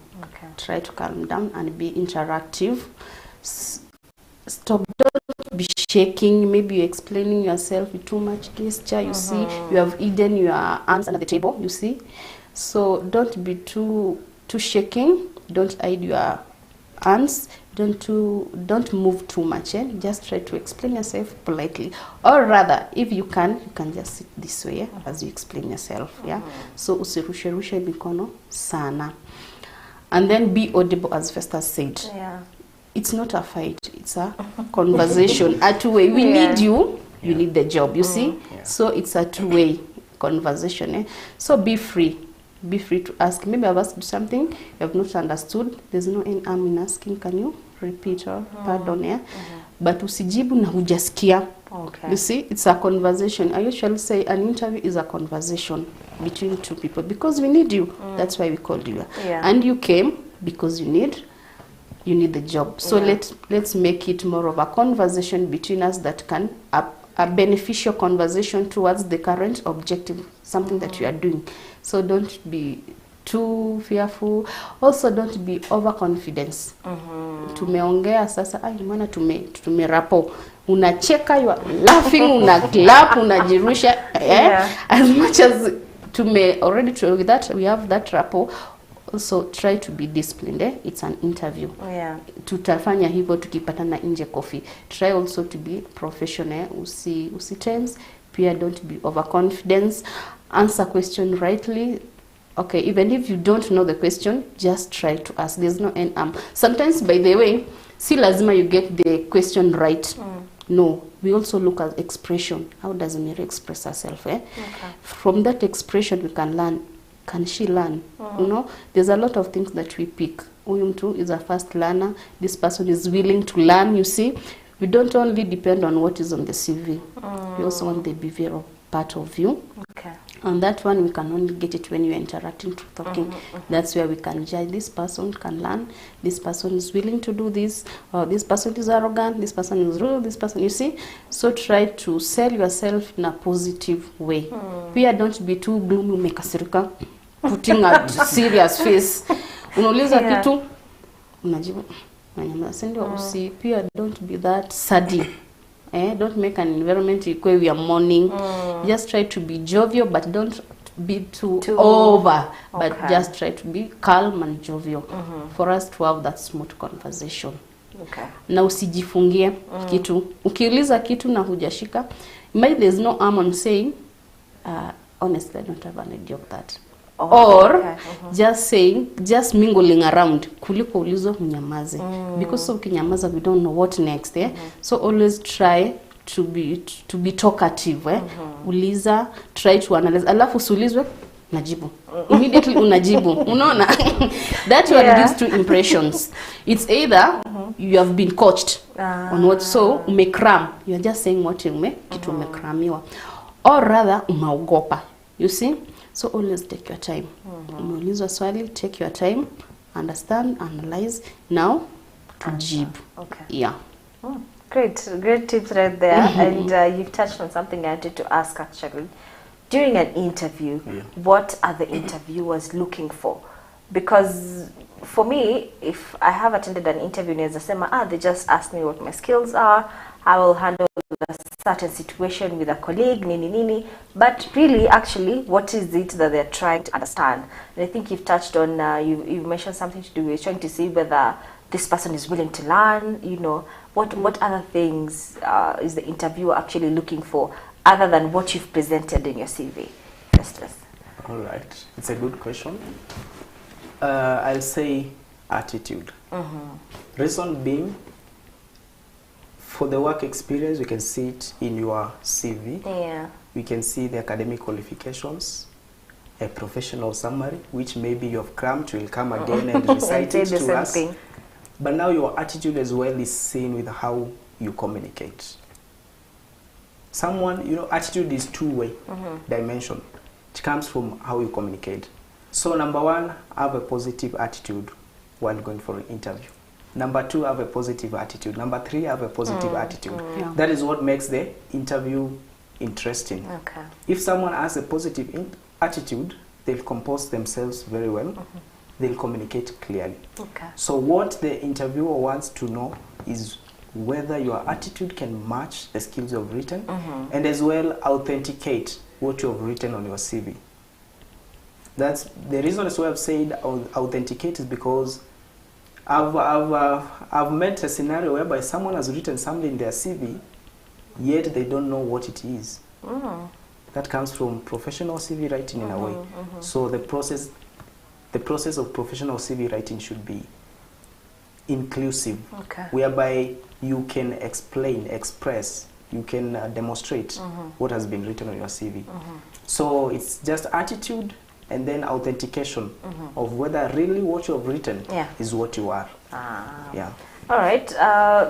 Try to calm down and be interactive. Stop, don't be shaking. Maybe you're explaining yourself with too much gesture. You see, you have hidden your arms under the table. You see, so don't be too shaking. Don't hide your hands. Don't move too much. Just try to explain yourself politely, or rather, if you can just sit this way as you explain yourself. So usirushe mikono sana, and then be audible, as Festus said. It's not a fight, it's a conversation. A two-way. We need you, you need the job, you see? So it's a two-way conversation. So be free. Be free to ask. Maybe I've asked something you have not understood. There's no any harm in asking, can you repeat or pardon? But usijibu na hujasikia. You see, it's a conversation. I usually say an interview is a conversation between two people, because we need you. That's why we called you. And you came because you need the job. So let's make it more of a conversation between us that can a beneficial conversation towards the current objective, something that you are doing. So don't be too fearful. Also, don't be overconfident. Tumeongea sasa, maana tumerapo. Unacheka, you are laughing, unaclap, unajirusha. As much as already with that, we have that rapport. Also try to be disciplined. It's an interview. Tutafanya hivyo tukipatana nje coffee. Try also to be professional. Usi tense. Pia don't be overconfident. Answer question rightly. Okay, even if you don't know the question, just try to ask. There's no end. Sometimes, by the way, si lazima you get the question right. No, we also look at expression. How does Mary express herself? From that expression, we can learn. Can she learn? You know, there's a lot of things that we pick. Uyumtu is a fast learner. This person is willing to learn, you see. We don't only depend on what is on the CV. We also want the behavioral part of you. And that one, we can only get it when you're interacting, talking. That's where we can judge. This person can learn. This person is willing to do this. Or this person is arrogant. This person is rude. This person, you see. So try to sell yourself in a positive way. Pia don't be too gloomy, umekasirika, putting a serious face. Unauliza kitu, unajibu, unanyamaza. Ndio pia don't be that saddy. Don't make an environment where we are mourning. Just try to be jovial, but don't be too over. But just try to be calm and jovial for us to have that smooth conversation. Na usijifungie kitu. Ukiuliza kitu na hujashika, maybe there's no harm on saying, honestly, I don't have an idea of that. Just saying, just mingling around, kuliko ulizo unyamaze. Because ukinyamaza, we don't know what next. So always try to be talkative. Uliza, try to analyze. Alafu usulizwe, najibu. Immediately unajibu. Unaona? That one gives two impressions. It's either you have been coached on what, so umekram. You are just saying what kitu umekramiwa. Or rather, unaogopa. You see? So always take your time. Umeulizwa swali, take your time, understand, analyze. Now, to jib. Great tips right there. And you've touched on something I wanted to ask actually. During an interview, what are the interviewers looking for? Because for me, if I have attended an interview, they just asked me what my skills are, I will handle a certain situation with a colleague, nini. But really, actually, what is it that they're trying to understand? And I think you've touched on, you've mentioned something to do with trying to see whether this person is willing to learn, what other things is the interviewer actually looking for other than what you've presented in your CV? Festus. All right, it's a good question. I'll say attitude. Reason being, for the work experience, you can see it in your CV. Yeah. We can see the academic qualifications, a professional summary, which maybe you have crammed, you will come again and recite it to us. Thing. But now your attitude as well is seen with how you communicate. Someone, attitude is two-way dimension. It comes from how you communicate. So number one, have a positive attitude while going for an interview. Number two, have a positive attitude. Number three, have a positive attitude. Yeah. That is what makes the interview interesting. Okay. If someone has a positive attitude, they'll compose themselves very well. They'll communicate clearly. Okay. So what the interviewer wants to know is whether your attitude can match the skills you've written and as well authenticate what you've written on your CV. That's the reason as well I've said authenticate is because I've met a scenario whereby someone has written something in their CV, yet they don't know what it is. That comes from professional CV writing in a way. So the process of professional CV writing should be inclusive, whereby you can explain, express, you can demonstrate what has been written on your CV. So it's just attitude and then authentication of whether really what you have written is what you are. Yeah. All right.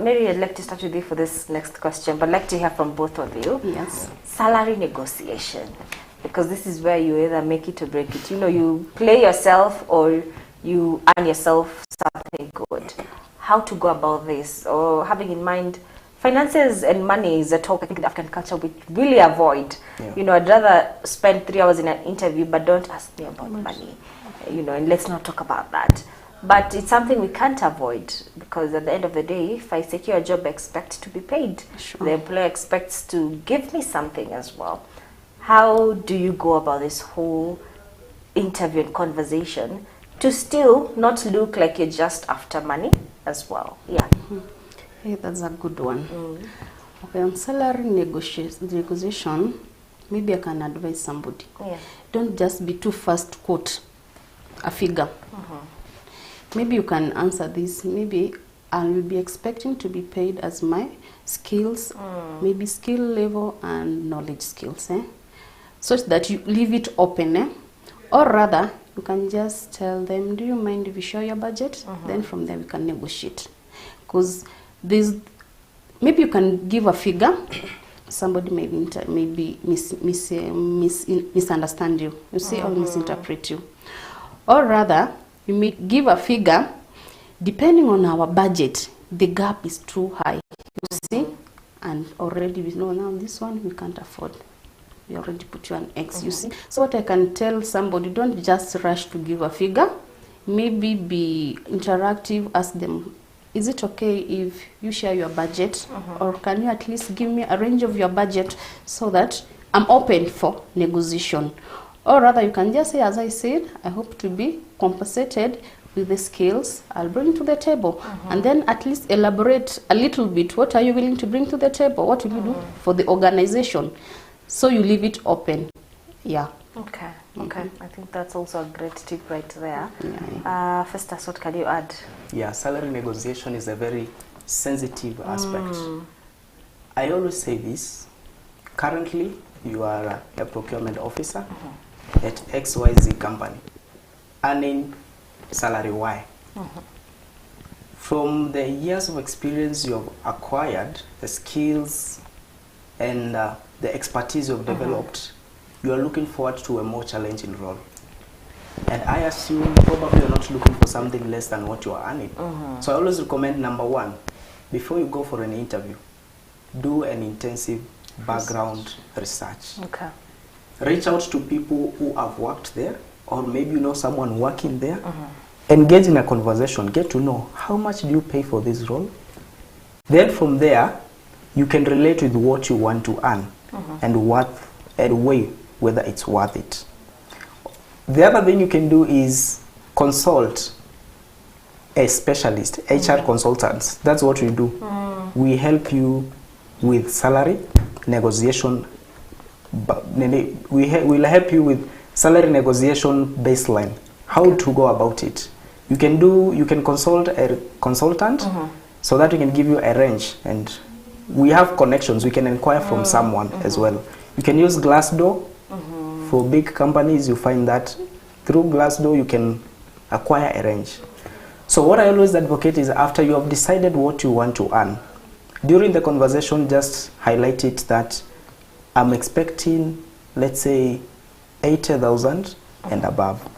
Mary, I'd like to start with you for this next question, but I'd like to hear from both of you. Yes. Salary negotiation, because this is where you either make it or break it. You play yourself or you earn yourself something good. How to go about this, or having in mind finances and money is a talk I think the African culture we really avoid. Yeah. I'd rather spend 3 hours in an interview, but don't ask me about money. And let's not talk about that. But it's something we can't avoid, because at the end of the day, if I secure a job, I expect to be paid. Sure. The employer expects to give me something as well. How do you go about this whole interview and conversation to still not look like you're just after money as well? Yeah. Hey, that's a good one. Okay, on salary negotiation, maybe I can advise somebody. Yeah. Don't just be too fast to quote a figure. Maybe you can answer this. Maybe I will be expecting to be paid as my skills, maybe skill level and knowledge skills, such that you leave it open. Or rather, you can just tell them, do you mind if you share your budget? Then from there we can negotiate. Because maybe you can give a figure, somebody maybe misunderstand you, you see, or misinterpret you. Or rather, you may give a figure, depending on our budget, the gap is too high, you see, and already we know now this one we can't afford. We already put you on X, you see. So what I can tell somebody, don't just rush to give a figure, maybe be interactive, ask them, is it okay if you share your budget, or can you at least give me a range of your budget so that I'm open for negotiation? Or rather, you can just say, as I said, I hope to be compensated with the skills I'll bring to the table. And then at least elaborate a little bit. What are you willing to bring to the table? What will you do for the organization? So you leave it open. Yeah. Okay. I think that's also a great tip right there. Festus, what can you add? Yeah, salary negotiation is a very sensitive aspect. I always say this. Currently, you are a procurement officer at XYZ company, earning salary Y. From the years of experience you have acquired, the skills and the expertise you've developed, you are looking forward to a more challenging role. And I assume probably you're not looking for something less than what you are earning. So I always recommend, number one, before you go for an interview, do an intensive background research. Okay. Reach out to people who have worked there, or maybe you know someone working there, engage in a conversation, get to know how much do you pay for this role. Then from there, you can relate with what you want to earn and weigh whether it's worth it. The other thing you can do is consult a specialist, HR consultants. That's what we do. We help you with salary negotiation. We'll help you with salary negotiation baseline, how to go about it. You can consult a consultant so that we can give you a range, and we have connections. We can inquire from someone as well. You can use Glassdoor. For big companies, you find that through Glassdoor you can acquire a range. So what I always advocate is, after you have decided what you want to earn, during the conversation just highlight it that I'm expecting, let's say, 80,000 and above.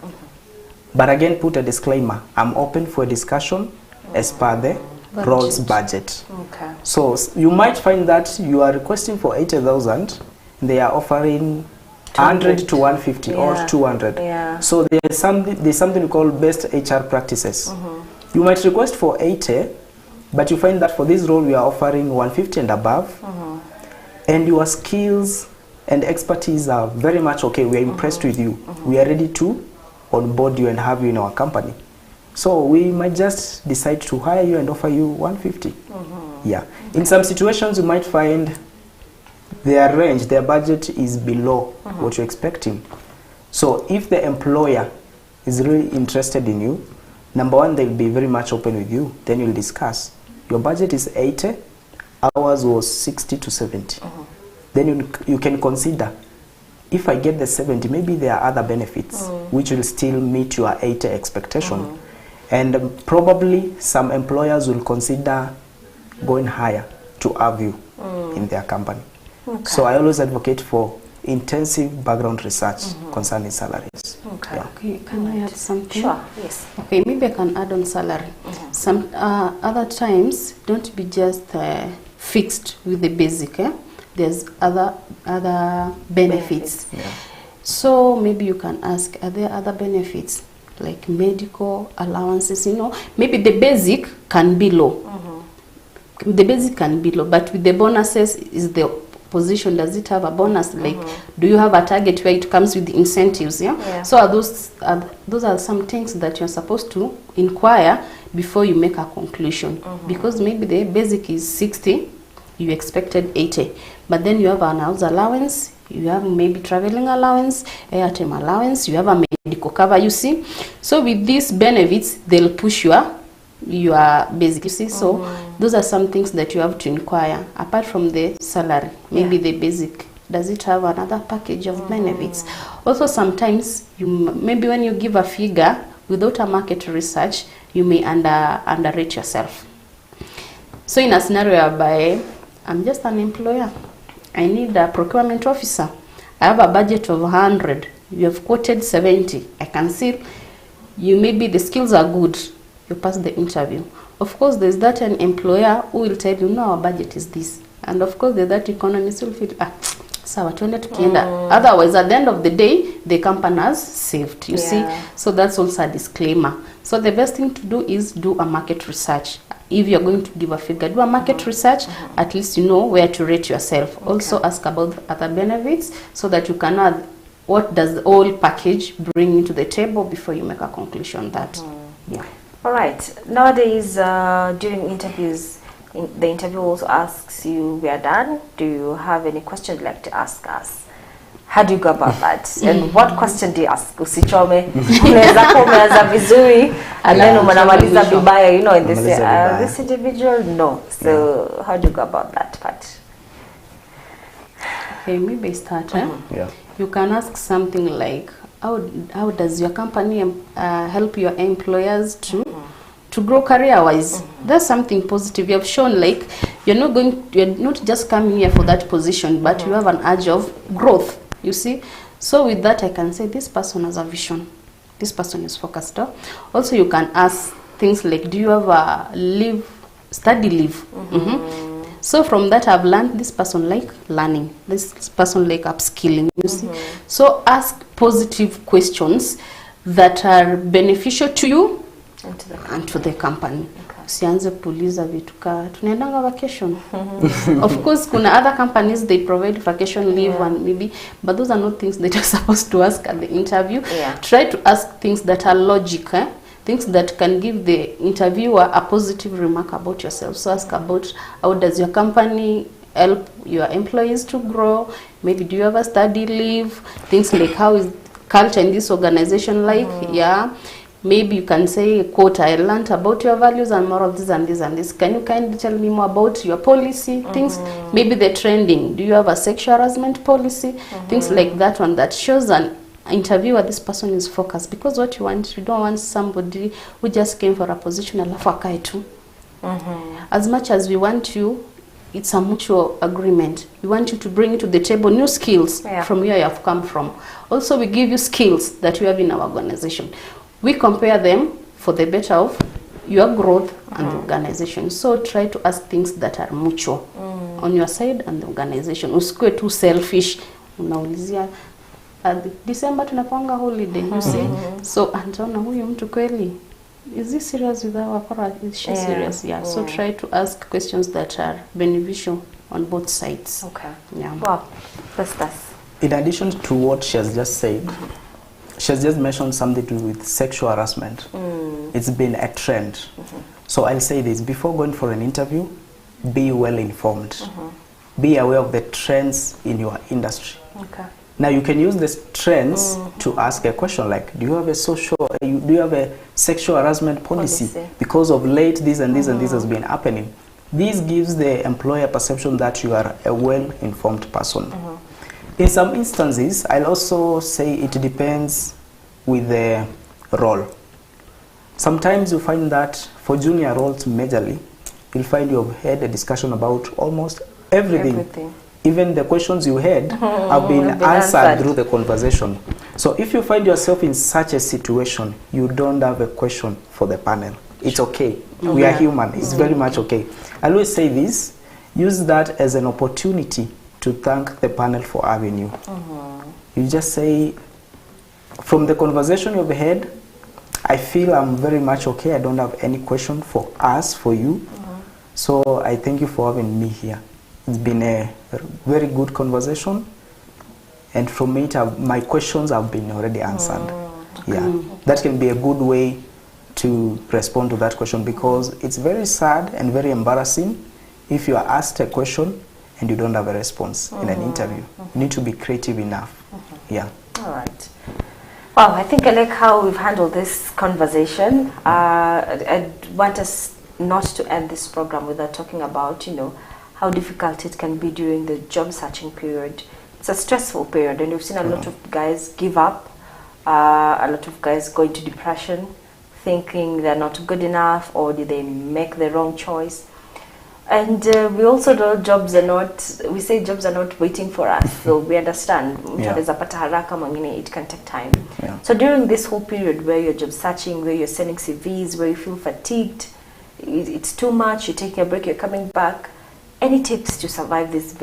But again, put a disclaimer, I'm open for a discussion as per the role's budget. Okay. So you might find that you are requesting for 80,000, they are offering 100 to 150 or 200. Yeah. So there's something we call best HR practices. You might request for 80, but you find that for this role we are offering 150 and above, and your skills and expertise are very much okay. We are impressed with you. We are ready to onboard you and have you in our company. So we might just decide to hire you and offer you 150. Yeah. In some situations, you might find their range, their budget is below what you're expecting. So if the employer is really interested in you, number one, they'll be very much open with you. Then you'll discuss. Your budget is 80, ours was 60 to 70. Then you can consider, if I get the 70, maybe there are other benefits which will still meet your 80 expectation. And probably some employers will consider going higher to have you in their company. So I always advocate for intensive background research concerning salaries. Okay, can I add something? Sure, yes. Okay, maybe I can add on salary. Some other times, don't be just fixed with the basic. There's other benefits. So maybe you can ask, are there other benefits like medical allowances? You know, maybe the basic can be low. The basic can be low, but with the bonuses, is the position, does it have a bonus? Like, do you have a target where it comes with the incentives? So those are some things that you're supposed to inquire before you make a conclusion. Because maybe the basic is 60, you expected 80, but then you have an house allowance, you have maybe traveling allowance, airtime allowance, you have a medical cover, you see. So with these benefits, they'll push your basic, you see. So those are some things that you have to inquire apart from the salary. Maybe the basic, does it have another package of benefits? Also, sometimes maybe when you give a figure without a market research, you may underrate yourself. So in a scenario whereby I'm just an employer, I need a procurement officer, I have a budget of 100, you have quoted 70, I can see you, maybe the skills are good, you pass the interview. Of course, there's that an employer who will tell you, no, our budget is this. And of course, there's that economist who will feel, sawa, tuende tukienda. Otherwise, at the end of the day, the company has saved, you see. So that's also a disclaimer. So the best thing to do is do a market research. If you're going to give a figure, do a market research, at least you know where to rate yourself. Also ask about other benefits so that you can add what does the whole package bring into the table before you make a conclusion that, All right. Nowadays, during interviews, the interview also asks you, we are done. Do you have any questions you'd like to ask us? How do you go about that? And what question do you ask? Usichome, unaweza kuwa umeanza vizuri, and then unamaliza vibaya, you know, and they say, this individual, no. So how do you go about that part? Okay, maybe start. You can ask something like, how does your company help your employers to grow career-wise? That's something positive. You have shown like you're not just coming here for that position, but you have an urge of growth. You see, so with that I can say this person has a vision. This person is focused. Also, you can ask things like, do you have a study leave? So from that I've learned this person like learning. This person like upskilling. You see, so ask positive questions that are beneficial to you And to the company. Usianze kuuliza vitu ka tunaendanga vacation. Of course kuna other companies they provide vacation leave and maybe, but those are not things that you're supposed to ask at the interview. Try to ask things that are logic, things that can give the interviewer a positive remark about yourself. So ask about how does your company help your employees to grow, maybe do you have a study leave, things like how is culture in this organization like, maybe you can say, quote, I learned about your values and more of this and this and this. Can you kindly tell me more about your policy things? Maybe the trending. Do you have a sexual harassment policy? Things like that one that shows an interviewer this person is focused. Because what you want, you don't want somebody who just came for a position alafu akae tu. As much as we want you, it's a mutual agreement. We want you to bring to the table new skills from where you have come from. Also, we give you skills that you have in our organization. We compare them for the better of your growth and the organization. So try to ask things that are mutual on your side and the organization. Usikue too selfish. Unaulizia December tunapanga holiday, you see. So antaona huyu mtu kweli, is he serious with our product? Is she serious? So try to ask questions that are beneficial on both sides. Wow, that's in addition to what she has just said, she has just mentioned something to do with sexual harassment. It's been a trend. So I'll say this, before going for an interview, be well informed. Be aware of the trends in your industry. Now you can use these trends to ask a question like, do you have a sexual harassment policy? Because of late this and this and this has been happening. This gives the employer perception that you are a well-informed person. In some instances, I'll also say it depends with the role. Sometimes you find that for junior roles majorly, you'll find you've had a discussion about almost everything. Even the questions you had have been answered through the conversation. So if you find yourself in such a situation, you don't have a question for the panel. It's okay. We are human. It's very much okay. I always say this, use that as an opportunity to thank the panel for having you. You just say, from the conversation you've had, I feel I'm very much okay. I don't have any question for us, for you. So I thank you for having me here. It's been a very good conversation. And from it, my questions have been already answered. That can be a good way to respond to that question, because it's very sad and very embarrassing if you are asked a question and you don't have a response in an interview. You need to be creative enough. All right. Wow, I think I like how we've handled this conversation. I want us not to end this program without talking about, how difficult it can be during the job searching period. It's a stressful period, and we've seen a lot of guys give up, a lot of guys go into depression, thinking they're not good enough, or did they make the wrong choice. And we also know we say jobs are not waiting for us, so we understand. It can take time. So during this whole period where you're job searching, where you're sending CVs, where you feel fatigued, it's too much, you take a break, you're coming back, any tips to survive this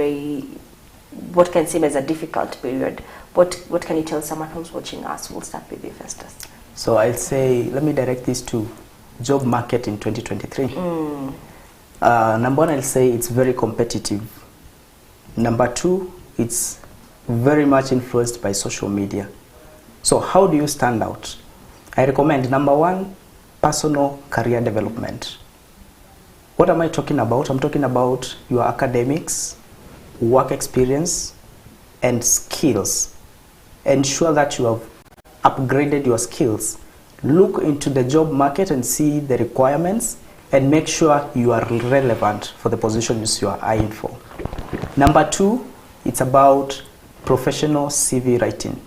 what can seem as a difficult period? What can you tell someone who's watching us? We'll start with you, Festus. So I'll say, let me direct this to job market in 2023. Number one, I'll say it's very competitive. Number two, it's very much influenced by social media. So how do you stand out? I recommend, number one, personal career development. What am I talking about? I'm talking about your academics, work experience, and skills. Ensure that you have upgraded your skills. Look into the job market and see the requirements, and make sure you are relevant for the positions you are eyeing for. Number two, it's about professional CV writing.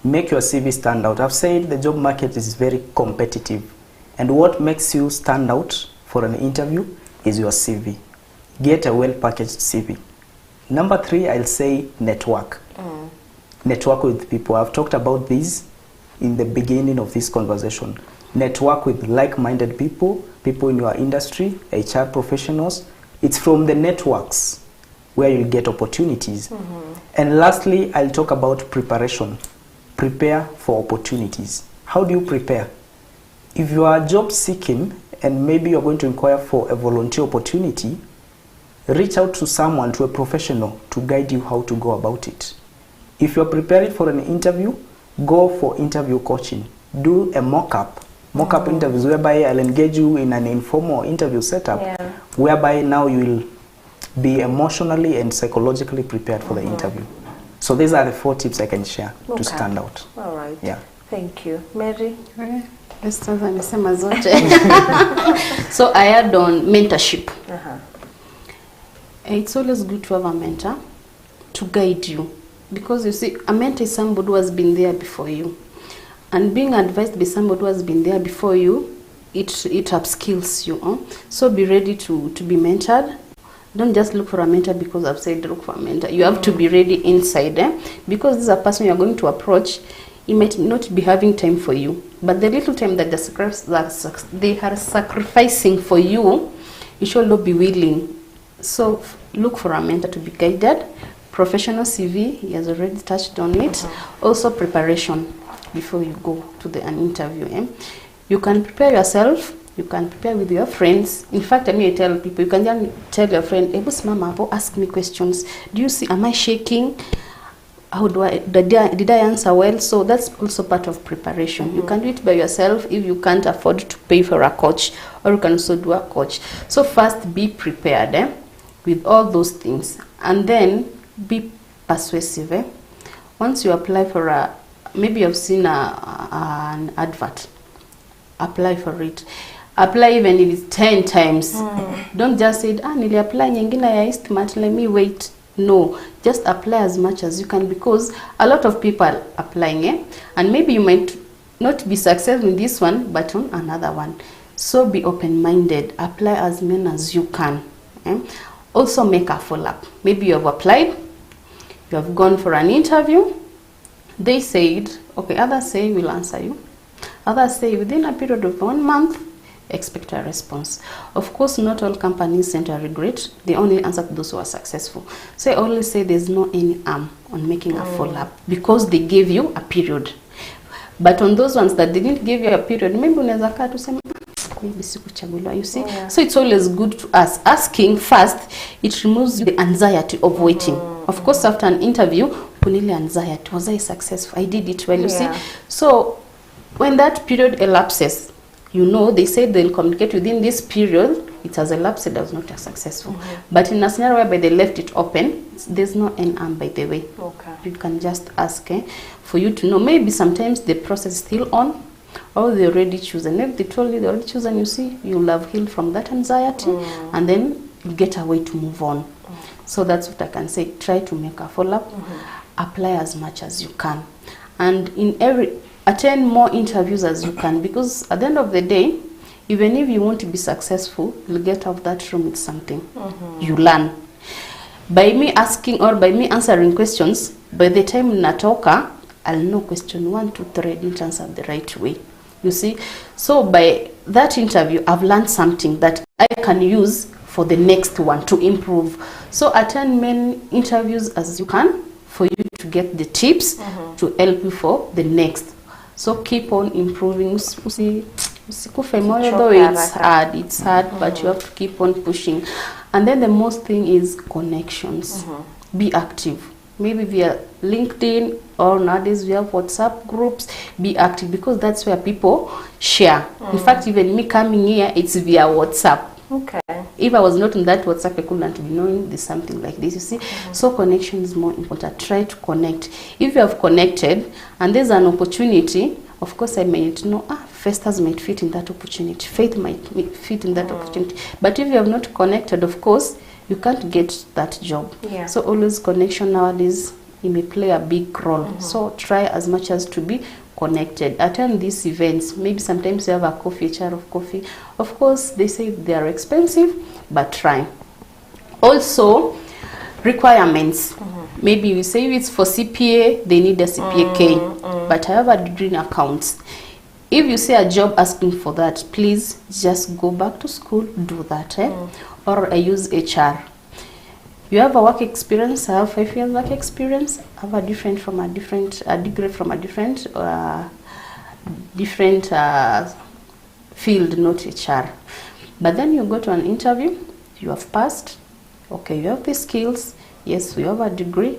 Make your CV stand out. I've said the job market is very competitive, and what makes you stand out for an interview is your CV. Get a well-packaged CV. Number three, I'll say network. Network with people. I've talked about this in the beginning of this conversation. Network with like-minded people, people in your industry, HR professionals. It's from the networks where you'll get opportunities. And lastly, I'll talk about preparation. Prepare for opportunities. how do you prepare? If you are job seeking and maybe you're going to inquire for a volunteer opportunity, reach out to someone, to a professional, to guide you how to go about it. If you're preparing for an interview, go for interview coaching. Do a mock-up interviews whereby I'll engage you in an informal interview setup, whereby now you will be emotionally and psychologically prepared for the interview. So these are the 4 tips I can share to stand out. All right. Yeah. Thank you. Mary? So I add on mentorship. It's always good to have a mentor to guide you, because you see, a mentor is somebody who has been there before you, and being advised by somebody who has been there before you, it upskills you. So be ready to be mentored. Don't just look for a mentor because I've said look for a mentor. You have to be ready inside, because this is a person you are going to approach. He might not be having time for you, but the little time that they are sacrificing for you, you should not be willing. So look for a mentor to be guided. Professional CV, he has already touched on it. Also preparation before you go to an interview. You can prepare yourself. You can prepare with your friends. In fact, I tell people, you can tell your friend, Mama, ask me questions. Do you see, am I shaking? How did I answer well? So that's also part of preparation. You can do it by yourself if you can't afford to pay for a coach, or you can also do a coach. So first, be prepared with all those things, and then be persuasive. Once you apply for maybe you've seen an advert, apply for it. Apply even if it's 10 times. Don't just say, nili apply nyingine ya estimate, let me wait. No, just apply as much as you can, because a lot of people are applying, and maybe you might not be successful in this one, but on another one. So be open-minded. Apply as many as you can. Also make a follow-up. Maybe you have applied, you have gone for an interview. They said, okay, others say we'll answer you. Others say within a period of 1 month, expect a response. Of course, not all companies send a regret. They only answer to those who are successful. So I always say there's no any harm on making a follow-up, because they gave you a period. But on those ones that didn't give you a period, maybe unaweza kaa tu sema maybe sikuchaguliwa, you see. So it's always good to us asking first. It removes the anxiety of waiting. Of course, after an interview, kunile anxiety, was I successful? I did it well, you see. So when that period elapses, they said they'll communicate within this period. It has elapsed, it was not successful. But in a scenario whereby they left it open, there's no end arm, by the way. You can just ask for you to know. Maybe sometimes the process is still on, or they already choose. And if they told you they already choose, and you see, you'll have healed from that anxiety, and then you get a way to move on. So that's what I can say. Try to make a follow-up. Apply as much as you can. And attend more interviews as you can, because at the end of the day, even if you want to be successful, you'll get out of that room with something. You learn. By me asking or by me answering questions, by the time natoka, I'll know question 1, 2, 3, I didn't answer the right way. You see? So by that interview, I've learned something that I can use for the next one to improve. So attend many interviews as you can for you to get the tips to help you for the next. So keep on improving. Though it's hard, but you have to keep on pushing. And then the most thing is connections. Be active. Maybe via LinkedIn, or nowadays we have WhatsApp groups. Be active, because that's where people share. In fact, even me coming here, it's via WhatsApp. If I was not in that WhatsApp, I couldn't be knowing there's something like this, you see. So connection is more important. Try to connect. If you have connected and there's an opportunity, of course I might know, Festus might fit in that opportunity, Faith might fit in that opportunity. But if you have not connected, of course, you can't get that job. So always connection nowadays, it may play a big role. So try as much as to be connected. Attend these events. Maybe sometimes you have a coffee, a jar of coffee. Of course, they say they are expensive, but try. Also, requirements. Maybe you say it's for CPA, they need a CPA-K, but I have a degree in accounts. If you see a job asking for that, please just go back to school, do that. Or I use HR. You have a work experience, I have 5 years work experience, I have a degree from a different different field, not HR. But then you go to an interview, you have passed, okay, you have the skills, yes, you have a degree,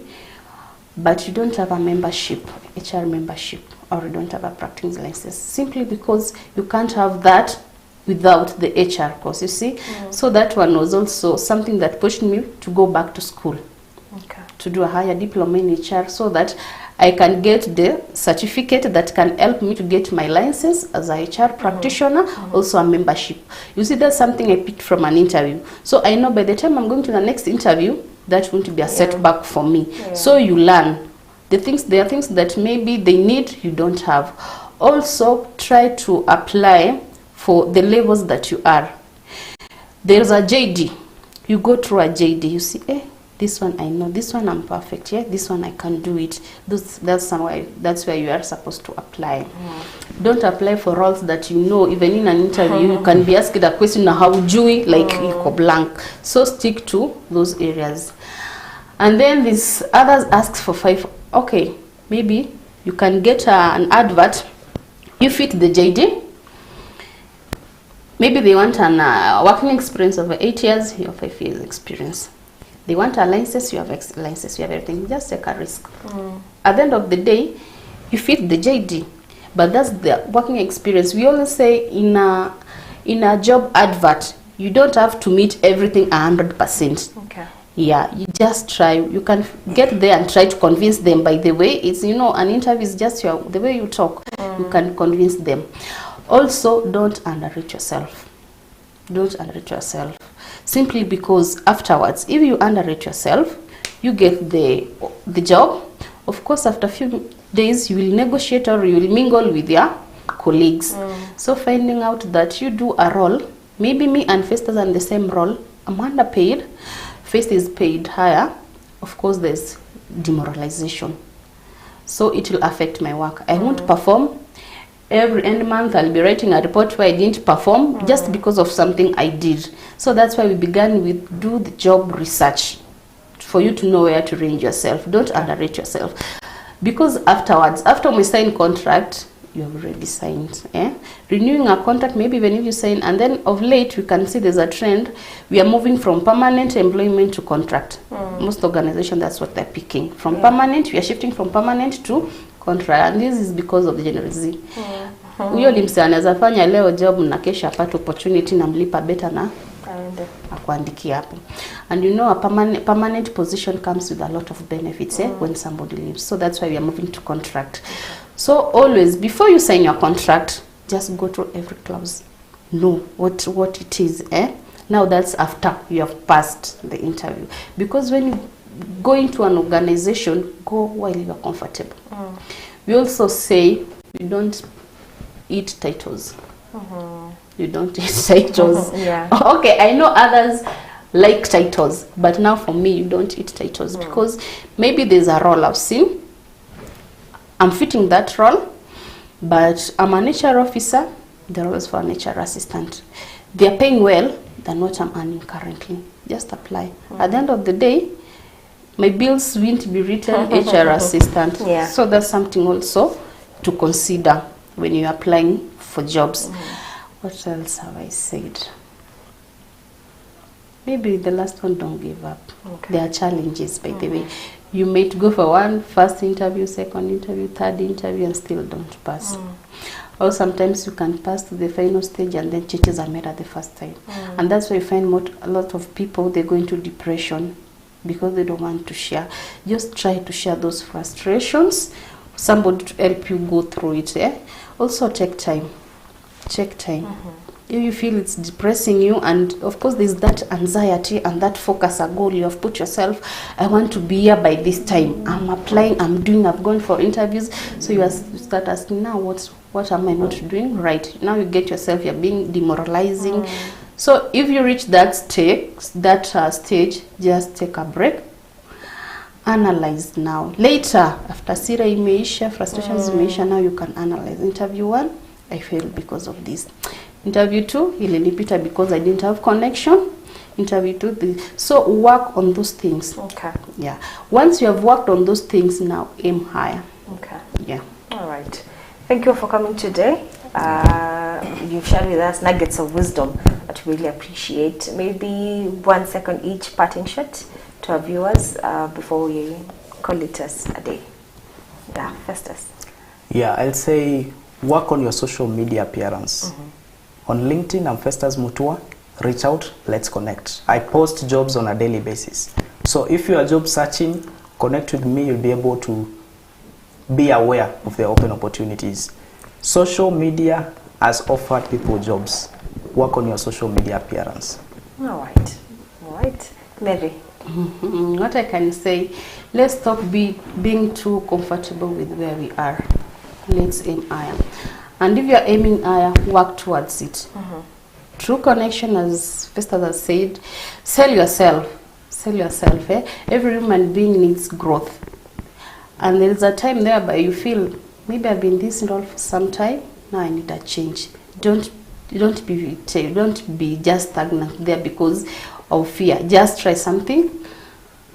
but you don't have a membership, HR membership, or you don't have a practicing license, simply because you can't have that without the HR course, you see. So that one was also something that pushed me to go back to school, to do a higher diploma in HR, so that I can get the certificate that can help me to get my license as a HR practitioner, also a membership. You see, that's something I picked from an interview. So I know by the time I'm going to the next interview, that's going to be a setback for me. So you learn. There are things that maybe they need, you don't have. Also, try to apply for the levels that you are. There's a JD. You go through a JD, you see, this one I know, this one I'm perfect, this one I can do it. That's where you are supposed to apply. Don't apply for roles that you know, even in an interview, you can be asked a question, how do you like you blank. So stick to those areas. And then these others ask for 5. Okay, maybe you can get an advert, you fit the JD. Maybe they want an working experience of 8 years, you have 5 years experience. They want a license, you have license, you have everything. Just take a risk. At the end of the day, you fit the JD, but that's the working experience. We always say in a job advert, you don't have to meet everything 100%. Okay. Yeah, you just try. You can get there and try to convince them. By the way, it's an interview is just the way you talk. You can convince them. Also, don't underrate yourself. Don't underrate yourself. Simply because afterwards, if you underrate yourself, you get the job. Of course, after a few days, you will negotiate or you will mingle with your colleagues. So finding out that you do a role, maybe me and Festus are in the same role, I'm underpaid, Festus is paid higher, of course there's demoralization. So it will affect my work. I won't perform. Every end month I'll be writing a report where I didn't perform just because of something I did. So that's why we began with do the job research for you to know where to range yourself. Don't underrate yourself. Because afterwards, after we sign contract, you have already signed. Renewing a contract, maybe even if you sign, and then of late we can see there's a trend. We are moving from permanent employment to contract. Most organizations, that's what they're picking. From permanent, we are shifting from permanent to contract, and this is because of the Gen Z. Huyo ni msee anaweza fanya leo job na kesha apate opportunity na mlipa better na akuandikia hapo. And a permanent position comes with a lot of benefits when somebody leaves. So that's why we are moving to contract. So always, before you sign your contract, just go through every clause. Know what it is. Now that's after you have passed the interview. Because when you go into an organization, go while you are comfortable. We also say you don't eat titles. You don't eat titles. Okay, I know others like titles, but now for me, you don't eat titles because maybe there's a role I've seen. I'm fitting that role, but I'm an HR officer. The role is for an HR assistant. They're paying well than what I'm earning currently. Just apply. At the end of the day, my bills won't be written HR assistant. So that's something also to consider when you're applying for jobs. What else have I said? Maybe the last one, don't give up. There are challenges, by the way. You might go for one first interview, second interview, third interview, and still don't pass. Or sometimes you can pass to the final stage and then changes are made at the first time. And that's why you find a lot of people, they go into depression because they don't want to share. Just try to share those frustrations, somebody to help you go through it. Also take time. Check time. If you feel it's depressing you, and of course there's that anxiety and that focus, a goal you have put yourself, I want to be here by this time. I'm applying, I've gone for interviews. So you start asking, now what am I not doing right? Now you get yourself, you're being demoralizing. So if you reach that stage, just take a break. Analyze now. Later, after Sira imeisha, frustrations imeisha, now you can analyze. Interview 1, I failed because of this. Interview 2, ilinipita because I didn't have connection. Interview 2, so work on those things. Yeah. Once you have worked on those things, now aim higher. Yeah. All right. Thank you for coming today. You've shared with us nuggets of wisdom that we really appreciate. Maybe 1 second each parting shot to our viewers before we call it as a day. Yeah, Festus. Yeah, I'll say work on your social media appearance. On LinkedIn, I'm Festus Mutua. Reach out, let's connect. I post jobs on a daily basis. So if you are job searching, connect with me, you'll be able to be aware of the open opportunities. Social media has offered people jobs. Work on your social media appearance. All right. Mary. What I can say, let's stop being too comfortable with where we are. Let's aim higher. And if you're aiming higher, work towards it. True connection, as Festus has said, sell yourself. Sell yourself. Every human being needs growth. And there is a time there where you feel, maybe I've been this role for some time, now I need a change. Don't be just stagnant there because of fear. Just try something.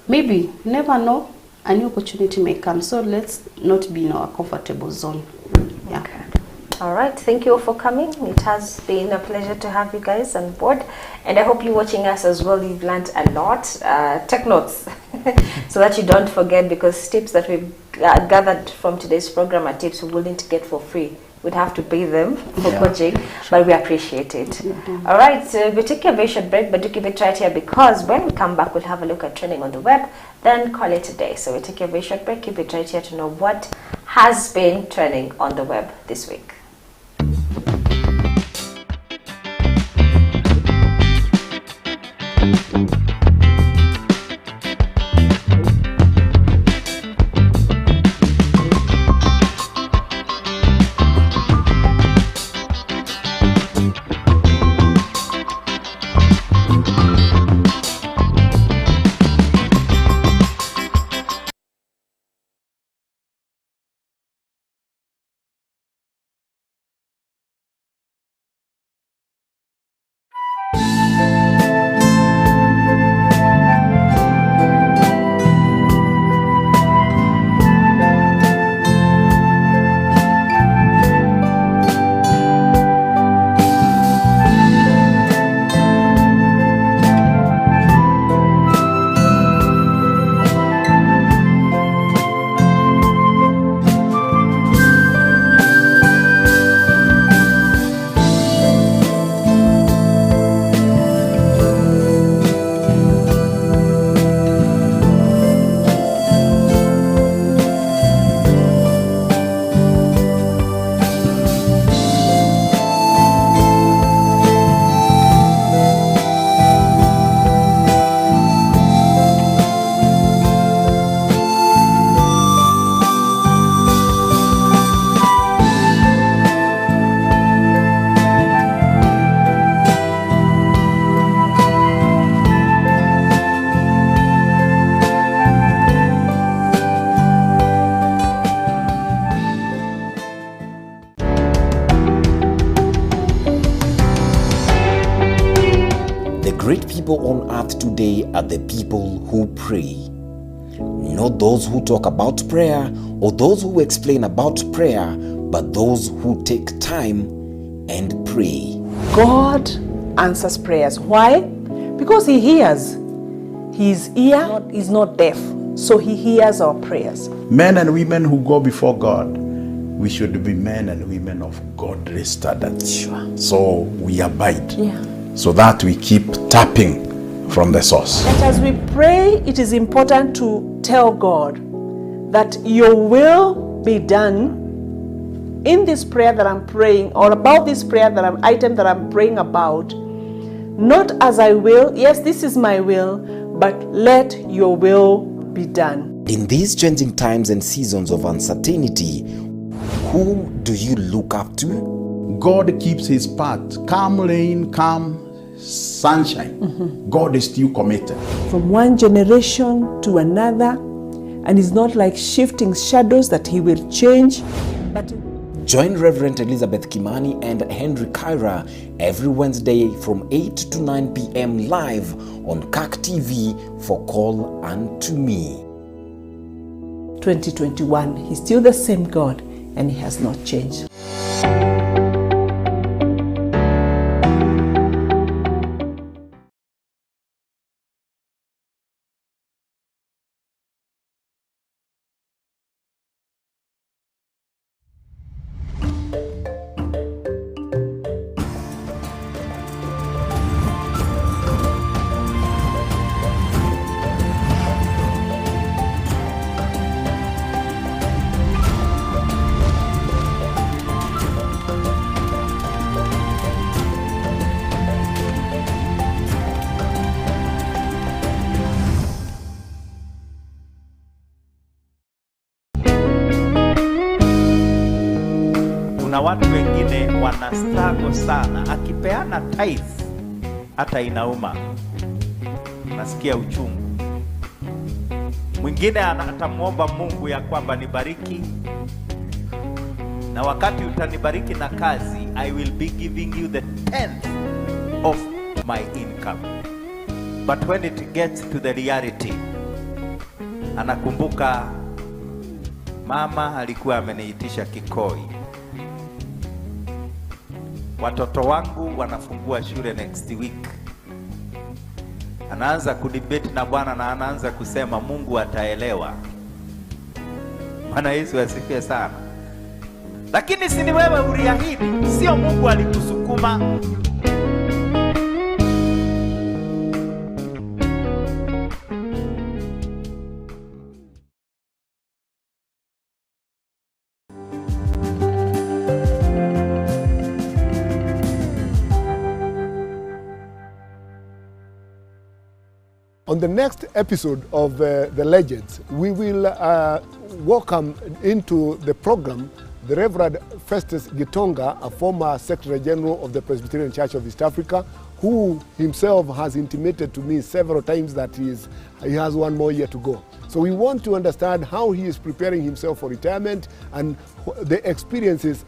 Maybe, you never know, a new opportunity may come. So let's not be in our comfortable zone. Yeah. Okay. All right, thank you all for coming. It has been a pleasure to have you guys on board, and I hope you're watching us as well. You've learned a lot. Take notes so that you don't forget, because tips that we've gathered from today's program are tips we wouldn't get for free. We'd have to pay them for coaching, but we appreciate it. All right, so we'll take a very short break, but do keep it right here, because when we come back, we'll have a look at trending on the web, then call it a day. So we'll take a very short break. Keep it right here to know what has been trending on the web this week. Great people on earth today are the people who pray. Not those who talk about prayer or those who explain about prayer, but those who take time and pray. God answers prayers. Why? Because He hears. His ear is not deaf, so He hears our prayers. Men and women who go before God, we should be men and women of godly standards. Sure. So we abide. So that we keep tapping from the source. And as we pray, it is important to tell God that your will be done in this prayer that I'm praying, or about this prayer item that I'm praying about. Not as I will, yes, this is my will, but let your will be done. In these changing times and seasons of uncertainty, who do you look up to? God keeps His path. Calm rain, calm sunshine. God is still committed. From one generation to another, and it's not like shifting shadows that He will change, but join Reverend Elizabeth Kimani and Henry Kyra every Wednesday from 8 to 9 p.m. live on Kirk TV for Call Unto Me. 2021, He's still the same God. and he has not changed. Kuna watu wengine wana struggle sana, akipeana tithe hata inauma, nasikia uchungu. Mwingine atamwomba Mungu ya kwamba nibariki, na wakati utanibariki na kazi, I will be giving you the 10th of my income. But when it gets to the reality, anakumbuka mama alikuwa ameniitisha kikoi, watoto wangu wanafungua shule next week. Anaanza kudebate na Bwana na anaanza kusema Mungu ataelewa. Bwana Yesu asifiwe sana. Lakini si ni wewe uliahidi, sio Mungu alikusukuma. On the next episode of The Legends, we will welcome into the program the Reverend Festus Gitonga, a former Secretary General of the Presbyterian Church of East Africa, who himself has intimated to me several times that he has one more year to go. So we want to understand how he is preparing himself for retirement and the experiences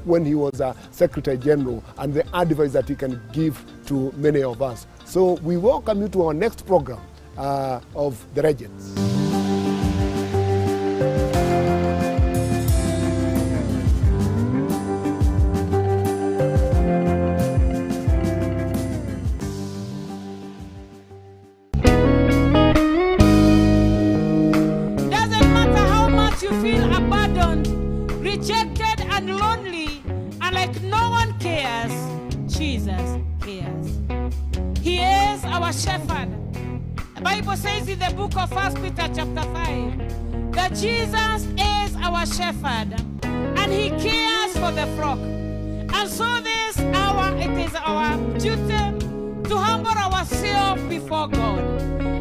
when he was a Secretary General and the advice that he can give to many of us. So we welcome you to our next program of The Legends. Doesn't matter how much you feel abandoned, rejected and lonely, and like no one cares, Jesus cares. He is our shepherd. The Bible says in the book of 1 Peter chapter 5 that Jesus is our shepherd and he cares for the flock. And so it is our duty to humble ourselves before God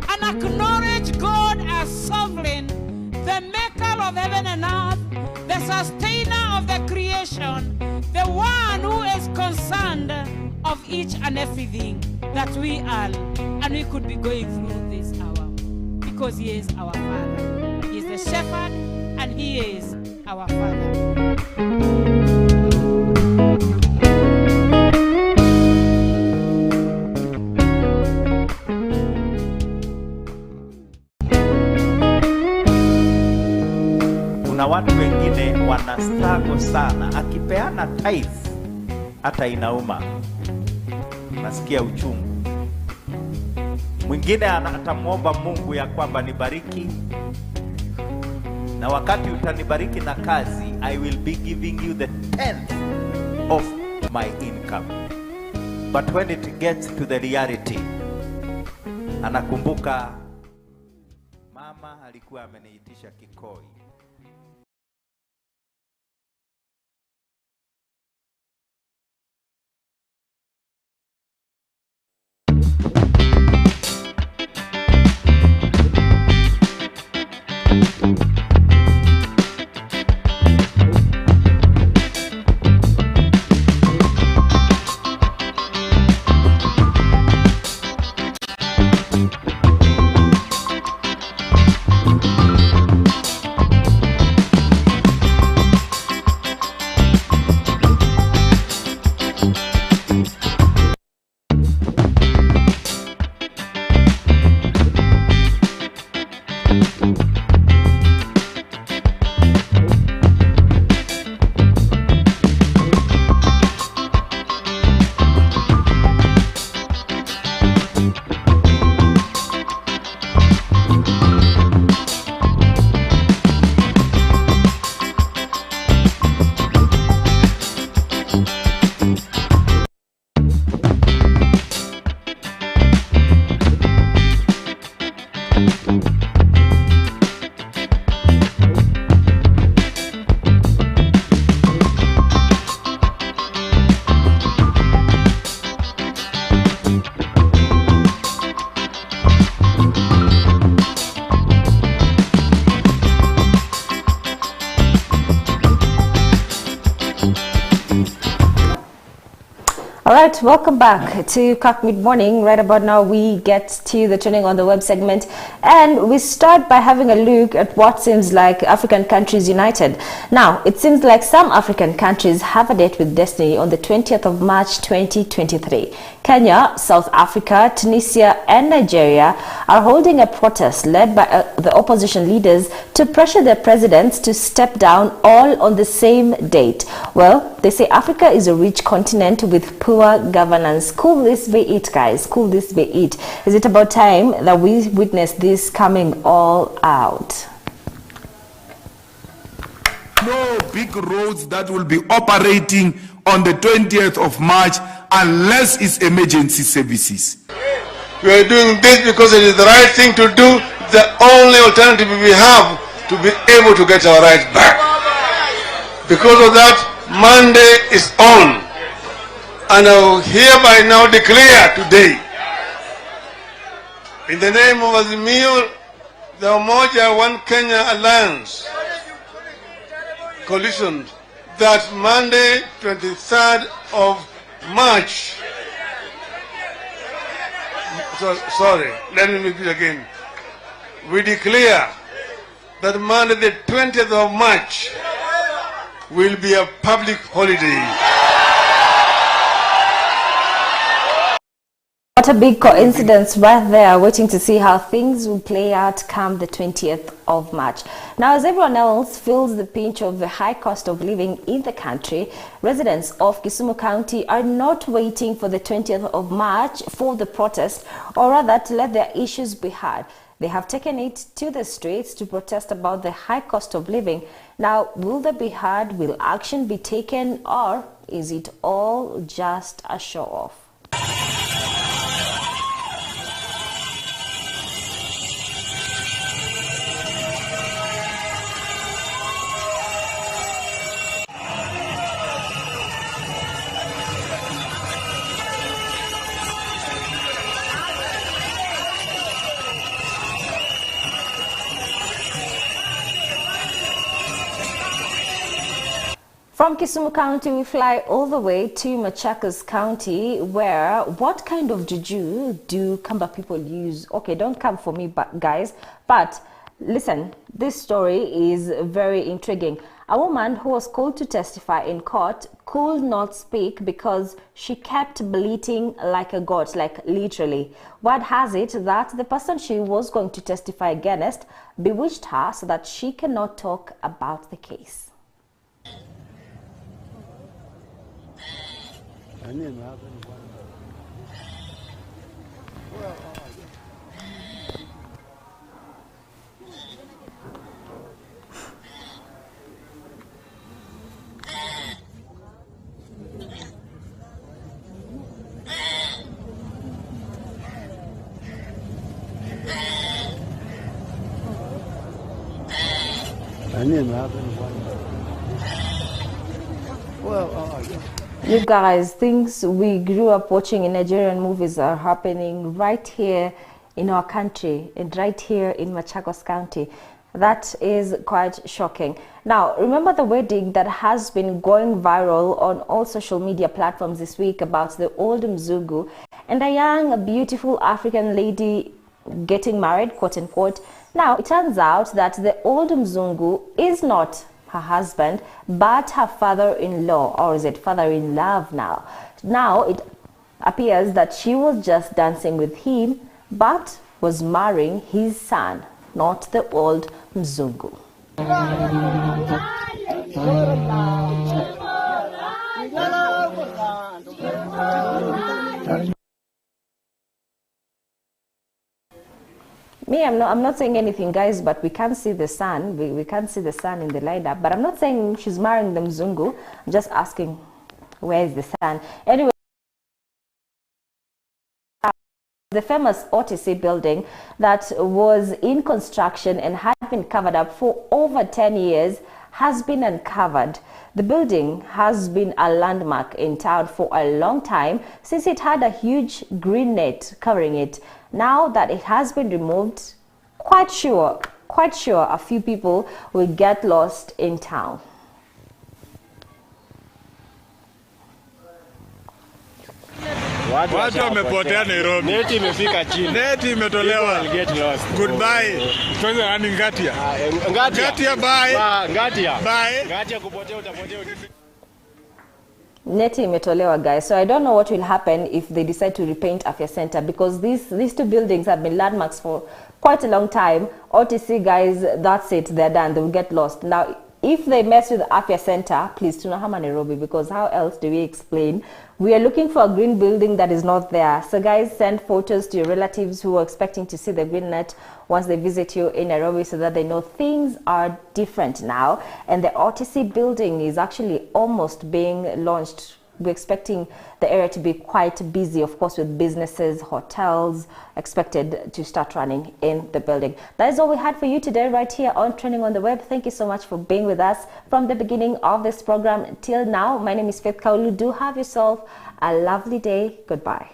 and acknowledge God as sovereign, the maker of heaven and earth, the sustainer of the creation, the one who is concerned of each and everything that we are and we could be going through this hour, because he is our Father. He is the shepherd and he is our Father. Kuna watu wengine wana struggle sana, akipeana tithe hata inauma, nasikia uchungu. Mwingine atamwomba Mungu ya kwamba nibariki, na wakati utanibariki na kazi, I will be giving you the 10th of my income. But when it gets to the reality, anakumbuka mama alikuwa ameniitisha kikoi. All right, welcome back to Kirk Mid Morning. Right about now, we get to the Turning on the Web segment, and we start by having a look at what seems like African countries united. Now, it seems like some African countries have a date with destiny on the 20th of March 2023. Kenya, South Africa, Tunisia, and Nigeria are holding a protest led by the opposition leaders to pressure their presidents to step down, all on the same date. Well, they say Africa is a rich continent with poor governance. Could this be it, guys? Could this be it? Is it about time that we witness this coming all out? No big roads that will be operating on the 20th of March unless it's emergency services. We are doing this because it is the right thing to do, the only alternative we have to be able to get our rights back. Because of that, Monday is on. And I will hereby now declare today, in the name of Azimio, the Umoja One Kenya Alliance coalition, that Monday, 23rd of March, sorry, let me repeat again. We declare that Monday, the 20th of March, will be a public holiday. What a big coincidence right there, waiting to see how things will play out come the 20th of March. Now, as everyone else feels the pinch of the high cost of living in the country, residents of Kisumu County are not waiting for the 20th of March for the protest, or rather to let their issues be heard. They have taken it to the streets to protest about the high cost of living. Now, will they be heard? Will action be taken? Or is it all just a show-off? From Kisumu County, we fly all the way to Machakos County, where what kind of juju do Kamba people use? Okay, don't come for me, guys, but listen, this story is very intriguing. A woman who was called to testify in court could not speak because she kept bleating like a goat, like literally. Word has it that the person she was going to testify against bewitched her so that she cannot talk about the case. You guys, things we grew up watching in Nigerian movies are happening right here in our country and right here in Machakos County. That is quite shocking. Now, remember the wedding that has been going viral on all social media platforms this week about the old Mzungu and a young, beautiful African lady getting married, quote unquote. Now, it turns out that the old Mzungu is not her husband, but her father-in-law, or is it father-in-love now? Now, it appears that she was just dancing with him, but was marrying his son, not the old Mzungu. Me, I'm not saying anything, guys, but we can't see the sun. We can't see the sun in the lineup. But I'm not saying she's marrying the Mzungu. I'm just asking, where is the sun? Anyway, the famous OTC building that was in construction and had been covered up for over 10 years has been uncovered. The building has been a landmark in town for a long time since it had a huge green net covering it. Now that it has been removed, quite sure a few people will get lost in town. Watu wamepotea Nairobi. Neti imefika chini. Neti imetolewa. Goodbye. Tuanze nani Ngatia? Ngatia bye. Ngatia. Bye. Ngatia kupotea utapotea. Neti imetolewa, guys. So I don't know what will happen if they decide to repaint Afya Center, because these two buildings have been landmarks for quite a long time. OTC, guys, that's it. They're done. They will get lost. Now, if they mess with Afya Center, please do not harm Nairobi, because how else do we explain? We are looking for a green building that is not there. So guys, send photos to your relatives who are expecting to see the green net once they visit you in Nairobi, so that they know things are different now. And the OTC building is actually almost being launched. We're expecting the area to be quite busy, of course, with businesses, hotels expected to start running in the building. That is all we had for you today right here on Trending on the Web. Thank you so much for being with us from the beginning of this program till now. My name is Faith Kaulu. Do have yourself a lovely day. Goodbye.